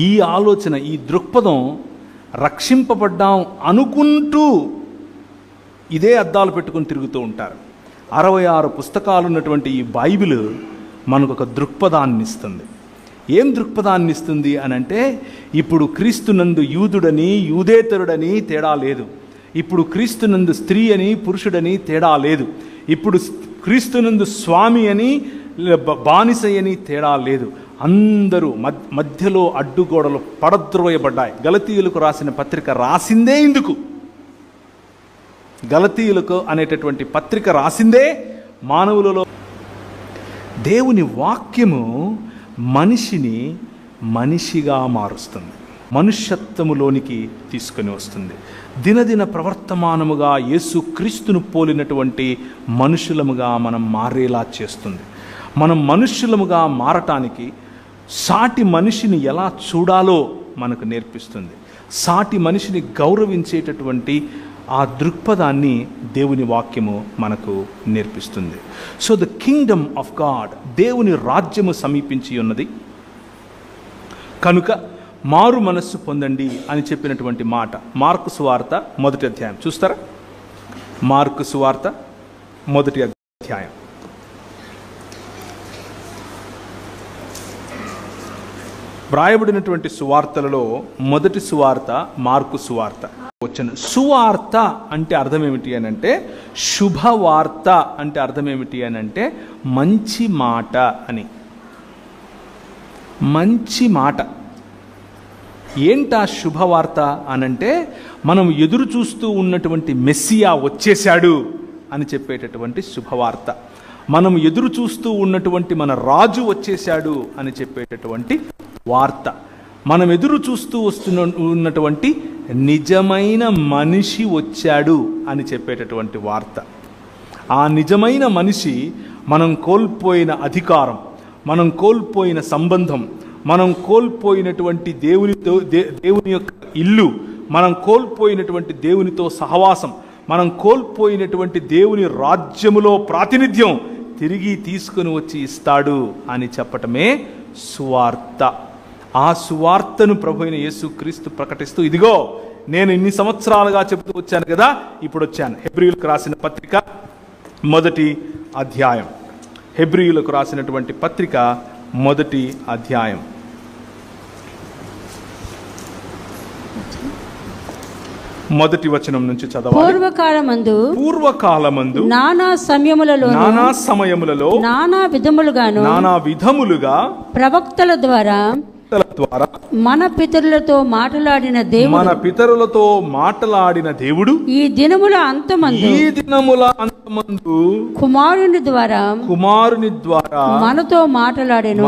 ఈ ఆలోచన, ఈ దృక్పథం రక్షింపబడ్డాం అనుకుంటూ ఇదే అద్దాలు పెట్టుకుని తిరుగుతూ ఉంటారు. 66 పుస్తకాలు ఉన్నటువంటి ఈ బైబిల్ మనకు ఒక దృక్పథాన్ని ఇస్తుంది. ఏం దృక్పథాన్ని ఇస్తుంది అని అంటే, ఇప్పుడు క్రీస్తునందు యూదుడని యూదేతరుడని తేడా లేదు, ఇప్పుడు క్రీస్తునందు స్త్రీ అని పురుషుడని తేడా లేదు, ఇప్పుడు క్రీస్తునందు స్వామి అని బానిసయని తేడా లేదు. అందరూ మధ్యలో అడ్డుగోడలు పడద్రోయబడ్డాయి. గలతీయులకు రాసిన పత్రిక రాసిందే ఇందుకు. గలతీయులకు అనేటటువంటి పత్రిక రాసిందే మానవులలో. దేవుని వాక్యము మనిషిని మనిషిగా మారుస్తుంది, మనుష్యత్వములోనికి తీసుకొని వస్తుంది. దినదిన ప్రవర్తమానముగా యేసు క్రీస్తును పోలినటువంటి మనుషులముగా మనం మారేలా చేస్తుంది. మనం మనుష్యులముగా మారటానికి సాటి మనిషిని ఎలా చూడాలో మనకు నేర్పిస్తుంది. సాటి మనిషిని గౌరవించేటటువంటి ఆ దృక్పథాన్ని దేవుని వాక్యము మనకు నేర్పిస్తుంది. So the Kingdom of God, దేవుని రాజ్యము సమీపించి ఉన్నది కనుక మారు మనస్సు పొందండి అని చెప్పినటువంటి మాట మార్కు సువార్త 1వ అధ్యాయం. చూస్తారా? మార్కు సువార్త 1వ అధ్యాయం. వ్రాయబడినటువంటి సువార్తలలో మొదటి సువార్త మార్కు సువార్త. వచ్చాను. సువార్త అంటే అర్థం ఏమిటి అని అంటే, శుభవార్త అంటే అర్థం ఏమిటి అని అంటే మంచి మాట అని. మంచి మాట. ఏంటా శుభవార్త అనంటే, మనం ఎదురు చూస్తూ ఉన్నటువంటి మెస్సియా వచ్చేశాడు అని చెప్పేటటువంటి శుభవార్త. మనం ఎదురు చూస్తూ ఉన్నటువంటి మన రాజు వచ్చేశాడు అని చెప్పేటటువంటి వార్త. మనం ఎదురు చూస్తూ ఉన్నటువంటి నిజమైన మనిషి వచ్చాడు అని చెప్పేటటువంటి వార్త. ఆ నిజమైన మనిషి మనం కోల్పోయిన అధికారం, మనం కోల్పోయిన సంబంధం, మనం కోల్పోయినటువంటి దేవుని యొక్క ఇల్లు, మనం కోల్పోయినటువంటి దేవునితో సహవాసం, మనం కోల్పోయినటువంటి దేవుని రాజ్యములో ప్రాతినిధ్యం తిరిగి తీసుకుని వచ్చి ఇస్తాడు అని చెప్పటమే సువార్త. ఆ సువార్తను ప్రభు అయిన యేసుక్రీస్తు ప్రకటిస్తూ, ఇదిగో నేను ఇన్ని సంవత్సరాలుగా చెబుతూ వచ్చాను కదా, ఇప్పుడు వచ్చాను. హెబ్రీయులకు రాసిన పత్రిక 1వ అధ్యాయం. హెబ్రీయులకు రాసినటువంటి పత్రిక 1వ అధ్యాయం. మొదటి వచనం నుంచి చదవాలి. పూర్వకాలమందు నానా సమయములలో నానా విధములుగా ప్రవక్తల ద్వారా మన పితరులతో మాట్లాడిన దేవుడు ఈ దినముల అంతమందు కుమారుని ద్వారా మనతో మాట్లాడెను.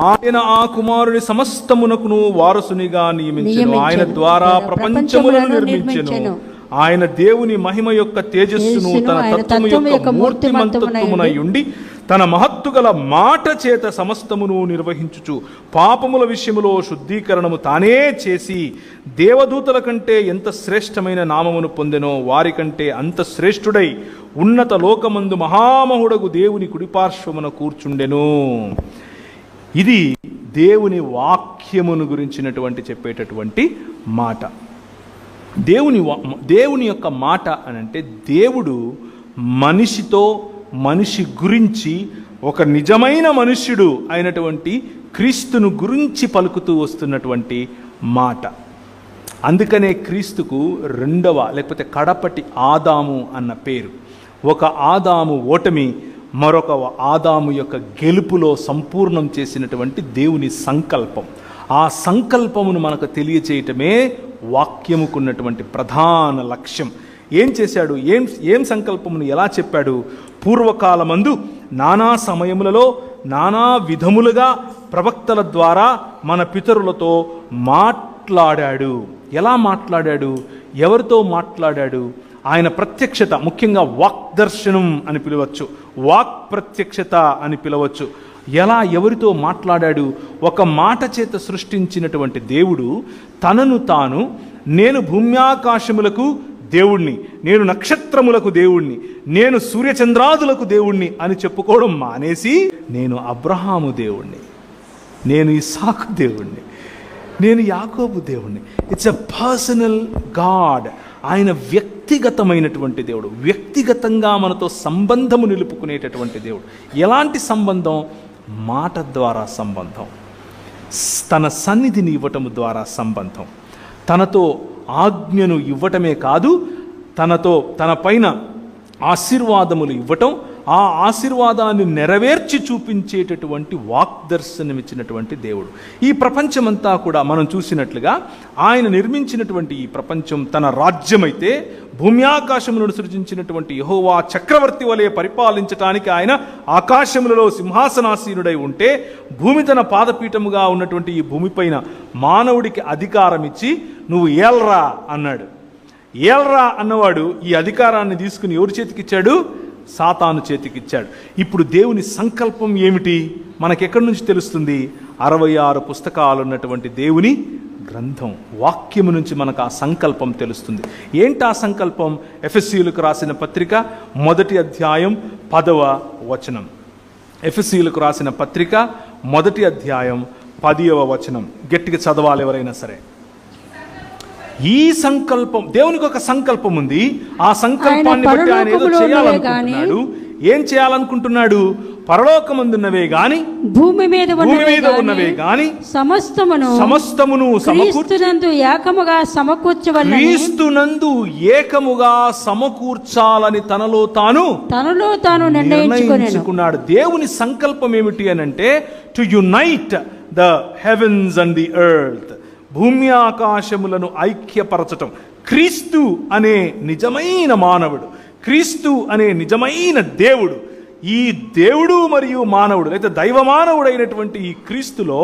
ఆయన ఆ కుమారుని సమస్తమునకును వారసునిగా నియమించెను. ఆయన ద్వారా ప్రపంచములను నిర్మించెను. ఆయన దేవుని మహిమ యొక్క తేజస్సును తన తత్వము యొక్క మూర్తిమంతత్వమునై ఉండి తన మహత్తు గల మాట చేత సమస్తమును నిర్వహించుచు పాపముల విషయములో శుద్ధీకరణము తానే చేసి దేవదూతల కంటే ఎంత శ్రేష్టమైన నామమును పొందెనో వారి కంటే అంత శ్రేష్ఠుడై ఉన్నత లోకమందు మహామహుడగు దేవుని కుడిపార్శ్వమున కూర్చుండెను. ఇది దేవుని వాక్యమును గురించినటువంటి చెప్పేటటువంటి మాట. దేవుని యొక్క మాట అనంటే, దేవుడు మనిషి గురించి ఒక నిజమైన మనుష్యుడు అయినటువంటి క్రీస్తును గురించి పలుకుతూ వస్తున్నటువంటి మాట. అందుకనే క్రీస్తుకు రెండవ లేకపోతే కడపటి ఆదాము అన్న పేరు. ఒక ఆదాము ఓటమి మరొక ఆదాము యొక్క గెలుపులో సంపూర్ణం చేసినటువంటి దేవుని సంకల్పం. ఆ సంకల్పమును మనకు తెలియచేయటమే వాక్యముకున్నటువంటి ప్రధాన లక్ష్యం. ఏం చేశాడు? ఏం సంకల్పమును ఎలా చెప్పాడు? పూర్వకాలమందు నానా సమయములలో నానా విధములుగా ప్రవక్తల ద్వారా మన పితరులతో మాట్లాడాడు. ఎలా మాట్లాడాడు? ఎవరితో మాట్లాడాడు? ఆయన ప్రత్యక్షత, ముఖ్యంగా వాక్ దర్శనం అని పిలవచ్చు, వాక్ ప్రత్యక్షత అని పిలవచ్చు. ఎలా, ఎవరితో మాట్లాడాడు? ఒక మాట చేత సృష్టించినటువంటి దేవుడు తనను తాను, నేను భూమ్యాకాశములకు దేవుణ్ణి, నేను నక్షత్రములకు దేవుణ్ణి, నేను సూర్యచంద్రాదులకు దేవుణ్ణి అని చెప్పుకోవడం మానేసి, నేను అబ్రహాము దేవుణ్ణి, నేను ఇస్సాకు దేవుణ్ణి, నేను యాకోబు దేవుణ్ణి. It's a personal God. ఆయన వ్యక్తిగతమైనటువంటి దేవుడు, వ్యక్తిగతంగా మనతో సంబంధము నిలుపుకునేటటువంటి దేవుడు. ఎలాంటి సంబంధం? మాట ద్వారా సంబంధం, తన సన్నిధిని ఇవ్వటం ద్వారా సంబంధం, తనతో ఆజ్ఞను ఇవ్వటమే కాదు, తన పైన ఆశీర్వాదములు ఇవ్వటం, ఆ ఆశీర్వాదాన్ని నెరవేర్చి చూపించేటటువంటి వాగ్దర్శనమిచ్చినటువంటి దేవుడు. ఈ ప్రపంచమంతా కూడా మనం చూసినట్లుగా ఆయన నిర్మించినటువంటి ఈ ప్రపంచం తన రాజ్యమైతే, భూమ్యాకాశములను సృజించినటువంటి యెహోవా చక్రవర్తి వలె పరిపాలించటానికి ఆయన ఆకాశములలో సింహాసనాసీనుడై ఉంటే, భూమి తన పాదపీఠముగా ఉన్నటువంటి ఈ భూమిపైన మానవుడికి అధికారం ఇచ్చి నువ్వు ఏల్రా అన్నాడు. ఏల్రా అన్నవాడు ఈ అధికారాన్ని తీసుకుని ఎవరి చేతికిచ్చాడు? సాతాను చేతికిచ్చాడు. ఇప్పుడు దేవుని సంకల్పం ఏమిటి? మనకెక్కడి నుంచి తెలుస్తుంది? 66 పుస్తకాలు ఉన్నటువంటి దేవుని గ్రంథం. వాక్యము నుంచి మనకు ఆ సంకల్పం తెలుస్తుంది. ఏంటి ఆ సంకల్పం? ఎఫెసీయులకు రాసిన పత్రిక 1వ అధ్యాయం 10వ వచనం. ఎఫెసీయులకు రాసిన పత్రిక 1వ అధ్యాయం 10వ వచనం. గట్టిగా చదవాలి ఎవరైనా సరే. ఈ సంకల్పం, దేవునికి ఒక సంకల్పం ఉంది. ఆ సంకల్పాన్ని బట్టి ఆయన ఏదో చేయాలనుకుంటున్నాడు. ఏం చేయాలనుకుంటున్నాడు? పరలోకమందున్నవే గాని భూమి మీద ఉన్నవే గాని సమస్తమును క్రీస్తునందు ఏకముగా సమకూర్చాలని తనలో తాను నిర్ణయించుకున్నాడు. దేవుని సంకల్పం ఏమిటి అనంటే to unite the heavens and the earth, భూమి ఆకాశములను ఐక్యపరచటం. క్రీస్తు అనే నిజమైన మానవుడు, క్రీస్తు అనే నిజమైన దేవుడు, ఈ దేవుడు మరియు మానవుడు అయితే దైవ మానవుడైనటువంటి ఈ క్రీస్తులో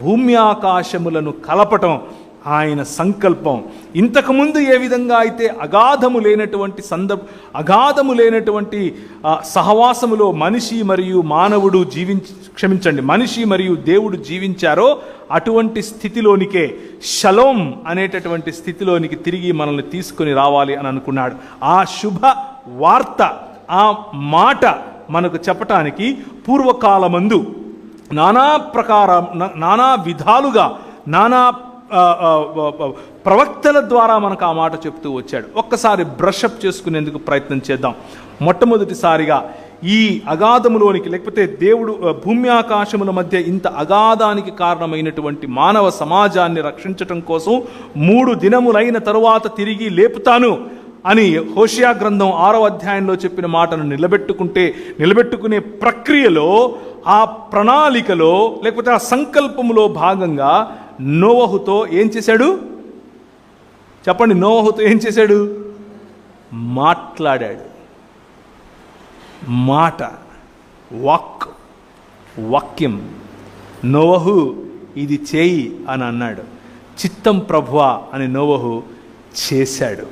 భూమి ఆకాశములను కలపటం ఆయన సంకల్పం. ఇంతకుముందు ఏ విధంగా అయితే అగాధము లేనటువంటి సహవాసములో మనిషి మరియు మానవుడు మనిషి మరియు దేవుడు జీవించారో అటువంటి స్థితిలోనికే, షలోం అనేటటువంటి స్థితిలోనికి తిరిగి మనల్ని తీసుకొని రావాలి అని అనుకున్నాడు. ఆ శుభ వార్త, ఆ మాట మనకు చెప్పటానికి పూర్వకాలమందు నానా విధాలుగా నానా ప్రవక్తల ద్వారా మనకు ఆ మాట చెప్తూ వచ్చాడు. ఒక్కసారి బ్రషప్ చేసుకునేందుకు ప్రయత్నం చేద్దాం. మొట్టమొదటిసారిగా ఈ అగాధములోనికి, లేకపోతే దేవుడు భూమి ఆకాశముల మధ్య ఇంత అగాధానికి కారణమైనటువంటి మానవ సమాజాన్ని రక్షించటం కోసం 3 దినములైన తరువాత తిరిగి లేపుతాను అని హోషియా గ్రంథం 6వ అధ్యాయంలో చెప్పిన మాటను నిలబెట్టుకునే ప్రక్రియలో, ఆ ప్రణాళికలో, లేకపోతే ఆ సంకల్పములో భాగంగా నోవహుతో ఏం చేశాడు? చెప్పండి. నోవహుతో ఏం చేశాడు? మాట్లాడాడు. మాట, వాక్యం. నోవహు ఇది చేయి అని అన్నాడు. చిత్తం ప్రభువా అని నోవహు చేశాడు.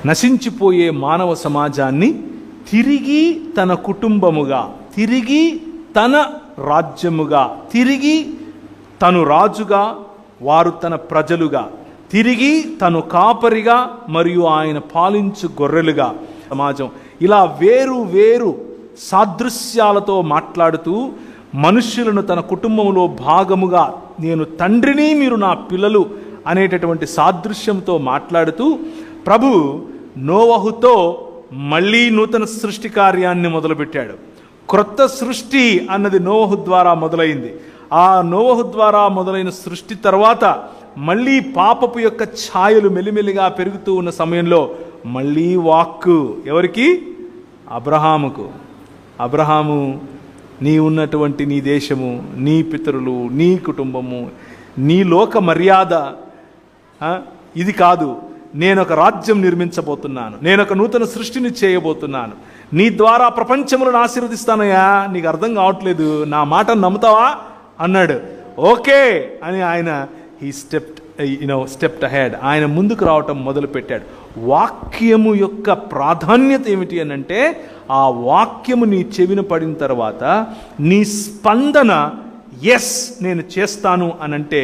నశించిపోయే మానవ సమాజాన్ని తిరిగి తన కుటుంబముగా, తిరిగి తన రాజ్యముగా, తిరిగి తను రాజుగా, వారు తన ప్రజలుగా, తిరిగి తను కాపరిగా మరియు ఆయన పాలించు గొర్రెలుగా సమాజం, ఇలా వేరు వేరు సాదృశ్యాలతో మాట్లాడుతూ మనుష్యులను తన కుటుంబంలో భాగముగా, నేను తండ్రిని మీరు నా పిల్లలు అనేటటువంటి సాదృశ్యంతో మాట్లాడుతూ ప్రభు నోవహుతో మళ్ళీ నూతన సృష్టి కార్యాన్ని మొదలుపెట్టాడు. క్రొత్త సృష్టి అన్నది నోవహు ద్వారా మొదలైంది. ఆ నోవహు ద్వారా మొదలైన సృష్టి తర్వాత మళ్ళీ పాపపు యొక్క ఛాయలు మెల్లిమెల్లిగా పెరుగుతూ ఉన్న సమయంలో మళ్ళీ వాక్కు ఎవరికి? అబ్రహాముకు. అబ్రహాము, నీ ఉన్నటువంటి నీ దేశము, నీ పితరులు, నీ కుటుంబము, నీ లోక మర్యాద ఇది కాదు. నేను ఒక రాజ్యం నిర్మించబోతున్నాను, నేను ఒక నూతన సృష్టిని చేయబోతున్నాను, నీ ద్వారా ప్రపంచములను ఆశీర్వదిస్తానయ్యా, నీకు అర్థం కావట్లేదు, నా మాటను నమ్ముతావా అన్నాడు. ఓకే అని ఆయన స్టెప్డ్ అహెడ్, ఆయన ముందుకు రావటం మొదలుపెట్టాడు. వాక్యము యొక్క ప్రాధాన్యత ఏమిటి అని అంటే, ఆ వాక్యము నీ చెవిన పడిన తర్వాత నీ స్పందన ఎస్ నేను చేస్తాను అనంటే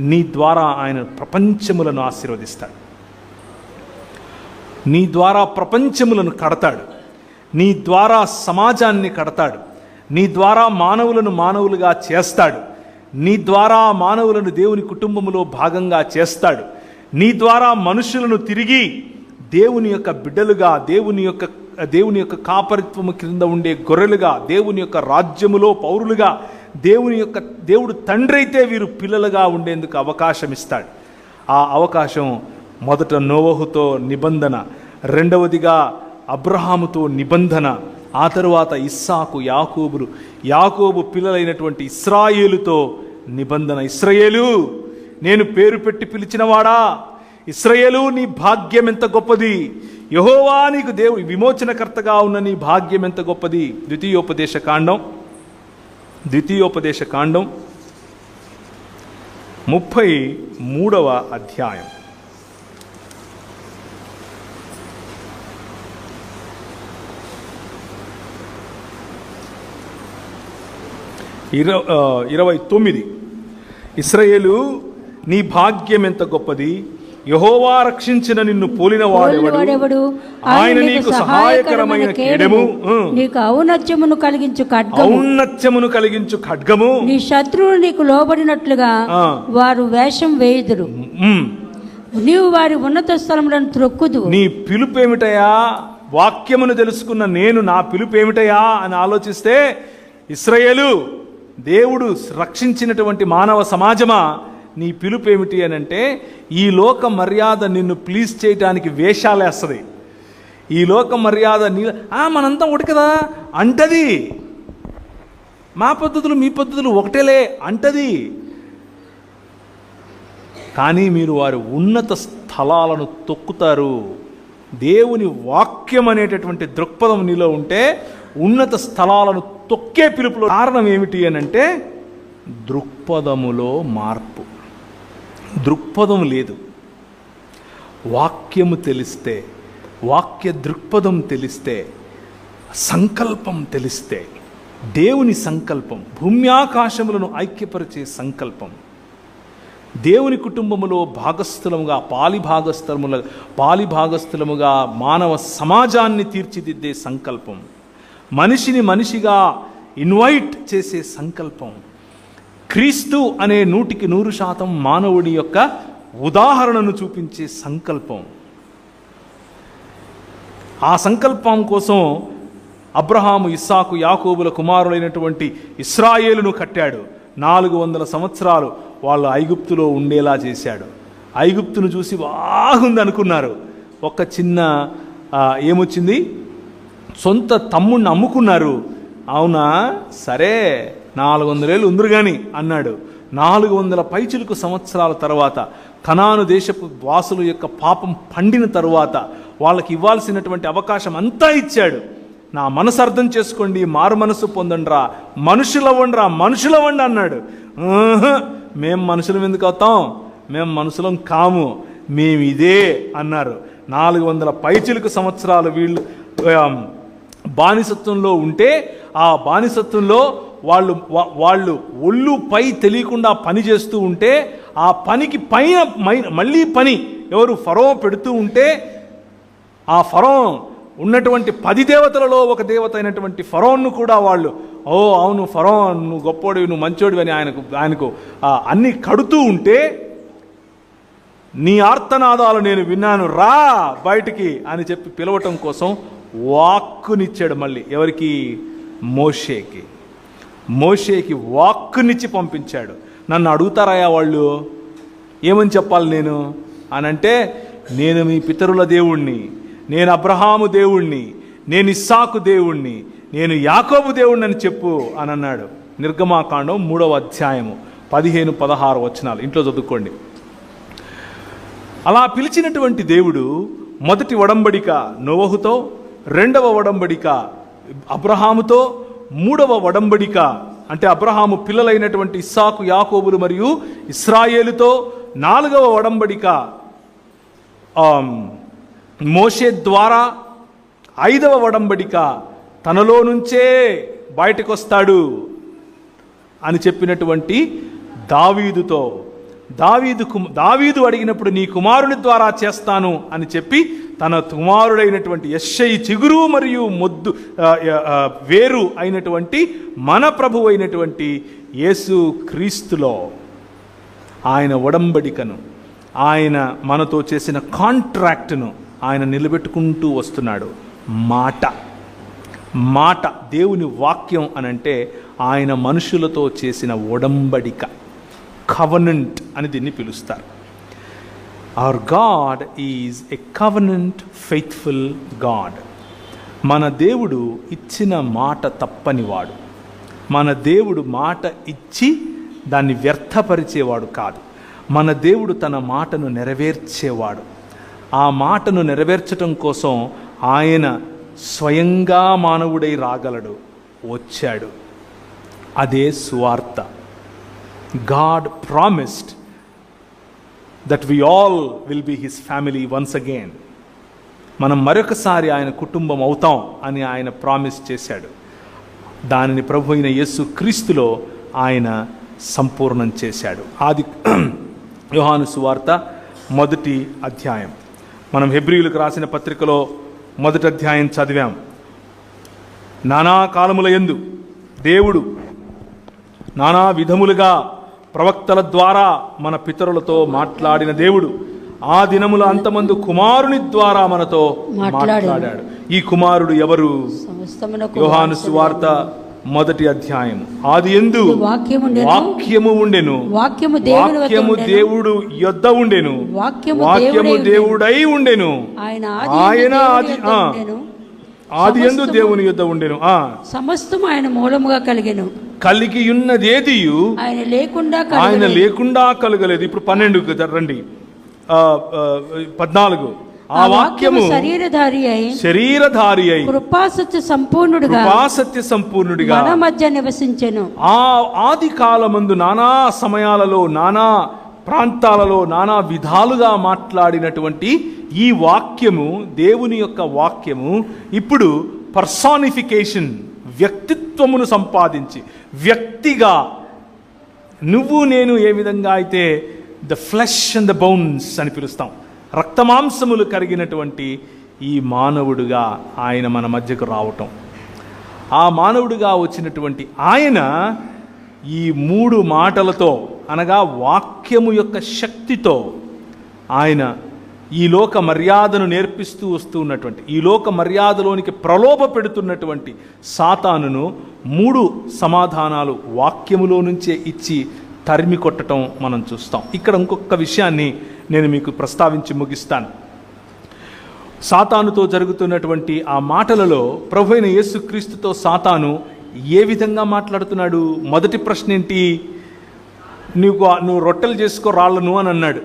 నీ ద్వారా ఆయన ప్రపంచములను ఆశీర్వదిస్తాడు, నీ ద్వారా ప్రపంచములను కడతాడు, నీ ద్వారా సమాజాన్ని కడతాడు, నీ ద్వారా మానవులను మానవులుగా చేస్తాడు, నీ ద్వారా మానవులను దేవుని కుటుంబములో భాగంగా చేస్తాడు, నీ ద్వారా మనుషులను తిరిగి దేవుని యొక్క బిడ్డలుగా, దేవుని యొక్క కాపరిత్వము క్రింద ఉండే గొర్రెలుగా, దేవుని యొక్క రాజ్యములో పౌరులుగా, దేవుడు తండ్రి అయితే వీరు పిల్లలుగా ఉండేందుకు అవకాశం ఇస్తాడు. ఆ అవకాశం మొదట నోవహుతో నిబంధన, రెండవదిగా అబ్రహాముతో నిబంధన, ఆ తరువాత ఇస్సాకు, యాకోబు పిల్లలైనటువంటి ఇశ్రాయేలుతో నిబంధన. ఇశ్రాయేలు, నేను పేరు పెట్టి పిలిచినవాడా, ఇశ్రాయేలు నీ భాగ్యం ఎంత గొప్పది, యెహోవా నీకు విమోచనకర్తగా ఉన్న నీ భాగ్యం ఎంత గొప్పది. ద్వితీయోపదేశ కాండం 33వ అధ్యాయం 29. ఇశ్రాయేలు, నీ భాగ్యం ఎంత గొప్పది! యెహోవా రక్షించిన నిన్ను పోలిన వాడెవడు? ఆయన నీకు సహాయకరమైన కేడెము, నీకు ఔన్నత్యమును కలిగించు ఖడ్గము. నీ శత్రువులు నీకు లోబడినట్లుగా వారు వేషం వేయుదురు. నీవు వారి ఉన్నత స్థలములను త్రొక్కుదు. నీ పిలుపేమిటయా? వాక్యమును తెలుసుకున్న నేను నా పిలుపేమిటయా అని ఆలోచిస్తే, ఇశ్రాయేలు, దేవుడు రక్షించినటువంటి మానవ సమాజమా, నీ పిలుపేమిటి అని అంటే, ఈ లోక మర్యాద నిన్ను ప్లీజ్ చేయటానికి వేషాలేస్తుంది. ఈ లోక మర్యాద మనంతా ఒకటి కదా అంటది. మా పద్ధతులు మీ పద్ధతులు ఒకటేలే అంటది. కానీ మీరు వారి ఉన్నత స్థలాలను తొక్కుతారు. దేవుని వాక్యం అనేటటువంటి దృక్పథం నీలో ఉంటే ఉన్నత స్థలాలను తొక్కే పిలుపులో కారణం ఏమిటి అని అంటే, దృక్పథములో మార్పు. దృక్పథం లేదు. వాక్యము తెలిస్తే, వాక్య దృక్పథం తెలిస్తే, సంకల్పం తెలిస్తే, దేవుని సంకల్పం, భూమ్యాకాశములను ఐక్యపరిచే సంకల్పం, దేవుని కుటుంబములో పాలిభాగస్థలముగా మానవ సమాజాన్ని తీర్చిదిద్దే సంకల్పం, మనిషిని మనిషిగా ఇన్వైట్ చేసే సంకల్పం, క్రీస్తు అనే 100% మానవుడి యొక్క ఉదాహరణను చూపించే సంకల్పం. ఆ సంకల్పం కోసం అబ్రహాము, ఇస్సాకు, యాకోబుల కుమారులైనటువంటి ఇశ్రాయేలును కట్టాడు. 400 సంవత్సరాలు వాళ్ళు ఐగుప్తులో ఉండేలా చేశాడు. ఐగుప్తును చూసి బాగుంది అనుకున్నారు. ఒక చిన్న ఏమొచ్చింది, సొంత తమ్ముడిని అమ్ముకున్నారు. అవునా, సరే 400 ఏళ్ళు ఉందరు కానీ అన్నాడు. 400 పైచిలుకు సంవత్సరాల తర్వాత కనాను దేశపు వాసుల యొక్క పాపం పండిన తరువాత వాళ్ళకి ఇవ్వాల్సినటువంటి అవకాశం అంతా ఇచ్చాడు. నా మనసు అర్థం చేసుకోండి, మారు మనసు పొందండిరా, మనుషులవ్వండి అన్నాడు. మేం మనుషులం ఎందుకు అవుతాం? మేము మనుషులం కాము, మేము ఇదే అన్నారు. 400 పైచిలుకు సంవత్సరాలు వీళ్ళు బానిసత్వంలో ఉంటే, ఆ బానిసత్వంలో వాళ్ళు ఒళ్ళు పై తెలియకుండా పని చేస్తూ ఉంటే, ఆ పనికి పైన మళ్ళీ పని ఎవరు ఫరో పెడుతూ ఉంటే, ఆ ఫరో ఉన్నటువంటి 10 దేవతలలో ఒక దేవత అయినటువంటి ఫరోన్ను కూడా వాళ్ళు, ఓ అవును ఫరో నువ్వు గొప్పోడివి, నువ్వు మంచోడివి అని ఆయనకు అన్ని కడుతూ ఉంటే, నీ ఆర్తనాదాలు నేను విన్నాను, రా బయటికి అని చెప్పి పిలవటం కోసం వాక్కునిచ్చాడు. మళ్ళీ ఎవరికి? మోషేకి వాక్కునిచ్చి పంపించాడు. నన్ను అడుగుతారయ్యా వాళ్ళు, ఏమని చెప్పాలి నేను అనంటే, నేను మీ పితరుల దేవుణ్ణి, నేను అబ్రహాము దేవుణ్ణి, నేను ఇస్సాకు దేవుణ్ణి, నేను యాకోబు దేవుణ్ణి అని చెప్పు అని అన్నాడు. నిర్గమాకాండం 3వ అధ్యాయము 15-16 వచనాలు ఇంట్లో చదువుకోండి. అలా పిలిచినటువంటి దేవుడు మొదటి ఒడంబడిక నోవహుతో, 2వ ఒడంబడిక అబ్రహాముతో, 3వ ఒడంబడిక అంటే అబ్రహాము పిల్లలైనటువంటి ఇస్సాకు, యాకోబులు మరియు ఇశ్రాయేలుతో, 4వ ఒడంబడిక మోషే ద్వారా, 5వ ఒడంబడిక తనలో నుంచే బయటకు వస్తాడు అని చెప్పినటువంటి దావీదుతో, దావీదు అడిగినప్పుడు నీ కుమారుని ద్వారా చేస్తాను అని చెప్పి తన కుమారుడైనటువంటి యెష్షయి చిగురు మరియు మొద్దు వేరు అయినటువంటి మన ప్రభు అయినటువంటి యేసు క్రీస్తులో ఆయన ఒడంబడికను, ఆయన మనతో చేసిన కాంట్రాక్ట్ను ఆయన నిలబెట్టుకుంటూ వస్తున్నాడు. మాట దేవుని వాక్యం అనంటే ఆయన మనుషులతో చేసిన ఒడంబడిక, కవనెంట్ అని దీన్ని పిలుస్తారు. Our God is a covenant faithful God. మన దేవుడు ఇచ్చిన మాట తప్పనివాడు. మన దేవుడు మాట ఇచ్చి దాన్ని వ్యర్థపరిచేవాడు కాదు. మన దేవుడు తన మాటను నెరవేర్చేవాడు. ఆ మాటను నెరవేర్చటం కోసం ఆయన స్వయంగా మానవుడై రాగలడు, వచ్చాడు. అదే సువార్త. God promised that we all will be his family once again. మనం మరొకసారి ఆయన కుటుంబం అవుతాం అని ఆయన ప్రామిస్ చేశాడు. దానిని ప్రభు అయిన యేసు క్రీస్తులో ఆయన సంపూర్ణం చేశాడు. యోహాను సువార్త 1వ అధ్యాయం. మనం హెబ్రీయులకు రాసిన పత్రికలో 1వ అధ్యాయం చదివాం. నానా కాలముల యందు దేవుడు నానా విధములుగా ప్రవక్తల ద్వారా మన పితరులతో మాట్లాడిన దేవుడు ఆ దినముల అంతమందు కుమారుని ద్వారా మనతో మాట్లాడాడు. ఈ కుమారుడు ఎవరు? యోహాను సువార్త 1వ అధ్యాయం. ఆదియందు వాక్యము ఉండెను, వాక్యము దేవుడు యొద్ద ఉండెను, వాక్యము దేవుడై ఉండెను, ఆయన ఆదియందు దేవుని యొద్ద ఉండెను, సమస్తము ఆయన మూలముగా కలిగెను, కలిగి ఉన్నదేదియు ఆయన లేకుండా కలగలేదు. ఇప్పుడు 12 రండి, 14. ఆ వాక్యము శరీరధారి అయి కృపాసత్య సంపూర్ణుడిగా మన మధ్య నివసించెను. ఆది కాలమందు నానా సమయాలలో, నానా ప్రాంతాలలో, నానా విధాలుగా మాట్లాడినటువంటి ఈ వాక్యము, దేవుని యొక్క వాక్యము ఇప్పుడు పర్సానిఫికేషన్, వ్యక్తిత్వమును సంపాదించి, వ్యక్తిగా నువ్వు నేను ఏ విధంగా అయితే the flesh and the bones అని పిలుస్తాం, రక్తమాంసములు కరిగినటువంటి ఈ మానవుడుగా ఆయన మన మధ్యకు రావటం. ఆ మానవుడుగా వచ్చినటువంటి ఆయన ఈ 3 మాటలతో, అనగా వాక్యము యొక్క శక్తితో ఆయన ఈ లోక మర్యాదను నేర్పిస్తూ వస్తూ ఉన్నటువంటి, ఈ లోక మర్యాదలోనికి ప్రలోభ పెడుతున్నటువంటి సాతానును 3 సమాధానాలు వాక్యములో నుంచే ఇచ్చి తరిమి కొట్టడం మనం చూస్తాం. ఇక్కడ ఇంకొక విషయాన్ని నేను మీకు ప్రస్తావించి ముగిస్తాను. సాతానుతో జరుగుతున్నటువంటి ఆ మాటలలో ప్రభువైన యేసుక్రీస్తుతో సాతాను ఏ విధంగా మాట్లాడుతున్నాడు? మొదటి ప్రశ్న ఏంటి? నువ్వు రొట్టెలు చేసుకో రాళ్ళను అని అన్నాడు.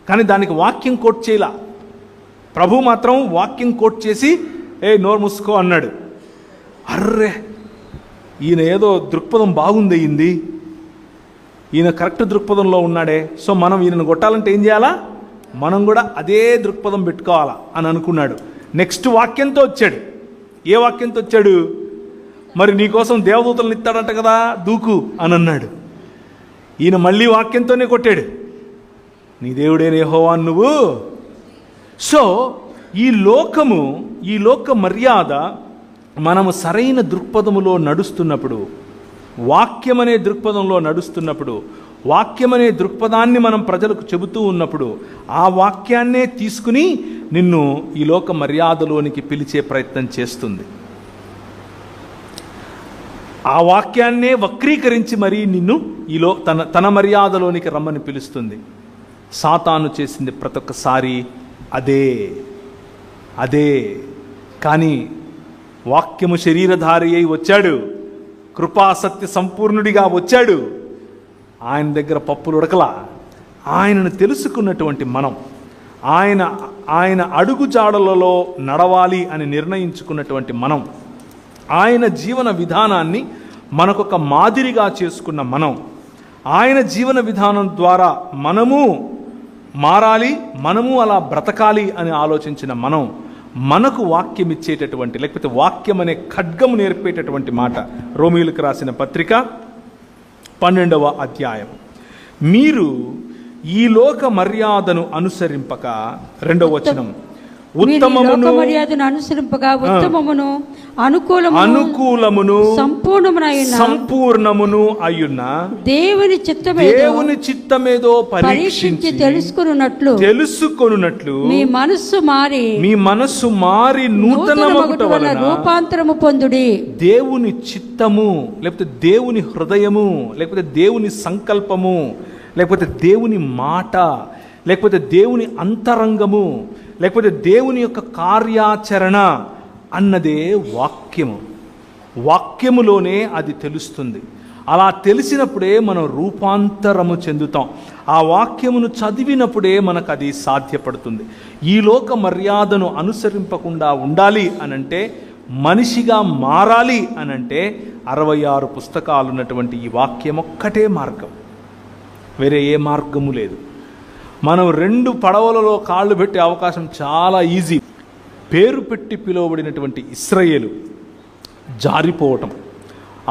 కానీ దానికి వాక్యం కోట్ చేయలా. ప్రభు మాత్రం వాక్యం కోట్ చేసి నోరు మూసుకో అన్నాడు. అర్రే, ఈయన ఏదో దృక్పథం బాగుందయ్యింది, ఈయన కరెక్ట్ దృక్పథంలో ఉన్నాడే, సో మనం ఈయనను కొట్టాలంటే ఏం చేయాలా? మనం కూడా అదే దృక్పథం పెట్టుకోవాలా అని అనుకున్నాడు. నెక్స్ట్ వాక్యంతో వచ్చాడు. ఏ వాక్యంతో వచ్చాడు? మరి నీకోసం దేవదూతలను ఇస్తాడంట కదా, దూకు అని అన్నాడు. ఈయన మళ్ళీ వాక్యంతోనే కొట్టాడు, నీ దేవుడైన యెహోవా నువ్వు. సో ఈ లోక మర్యాద మనము సరైన దృక్పథములో నడుస్తున్నప్పుడు, వాక్యం అనే దృక్పథంలో నడుస్తున్నప్పుడు, వాక్యం అనే దృక్పథాన్ని మనం ప్రజలకు చెబుతూ ఉన్నప్పుడు, ఆ వాక్యాన్నే తీసుకుని నిన్ను ఈ లోక మర్యాదలోనికి పిలిచే ప్రయత్నం చేస్తుంది. ఆ వాక్యాన్నే వక్రీకరించి మరీ నిన్ను తన మర్యాదలోనికి రమ్మని పిలుస్తుంది. సాతాను చేసింది ప్రతి ఒక్కసారి అదే. కానీ వాక్యము శరీరధారి అయి వచ్చాడు, కృపాసత్య సంపూర్ణుడిగా వచ్చాడు. ఆయన దగ్గర పప్పులు ఉడకలా. ఆయనను తెలుసుకున్నటువంటి మనం, ఆయన అడుగుజాడలలో నడవాలి అని నిర్ణయించుకున్నటువంటి మనం, ఆయన జీవన విధానాన్ని మనకొక మాదిరిగా చేసుకున్న మనం, ఆయన జీవన విధానం ద్వారా మనము మారాలి, మనము అలా బ్రతకాలి అని ఆలోచించిన మనం, మనకు వాక్యం ఇచ్చేటటువంటి, లేకపోతే వాక్యం అనే ఖడ్గము నేర్పేటటువంటి మాట రోమీయులకు రాసిన పత్రిక 12వ అధ్యాయం. మీరు ఈ లోక మర్యాదను అనుసరింపక, 2వ వచనం, ఉత్తమమును అనుకూలమును సంపూర్ణమును అయ్యున్న దేవుని చిత్తమేదో పరీక్షించి తెలుసుకొనున్నట్లు మీ మనస్సు మారి నూతనమగుట వలన రూపాంతరము పొందుడి. దేవుని చిత్తము, లేకపోతే దేవుని హృదయము, లేకపోతే దేవుని సంకల్పము, లేకపోతే దేవుని మాట, లేకపోతే దేవుని అంతరంగము, లేకపోతే దేవుని యొక్క కార్యాచరణ అన్నదే వాక్యము. వాక్యములోనే అది తెలుస్తుంది. అలా తెలిసినప్పుడే మనం రూపాంతరము చెందుతాం. ఆ వాక్యమును చదివినప్పుడే మనకు అది సాధ్యపడుతుంది. ఈ లోక మర్యాదను అనుసరింపకుండా ఉండాలి అనంటే, మనిషిగా మారాలి అనంటే 66 పుస్తకాలు ఉన్నటువంటి ఈ వాక్యం ఒక్కటే మార్గం, వేరే ఏ మార్గము లేదు. మనం 2 పడవలలో కాళ్ళు పెట్టే అవకాశం చాలా ఈజీ. పేరు పెట్టి పిలువబడినటువంటి ఇశ్రాయేలు జారిపోవటం.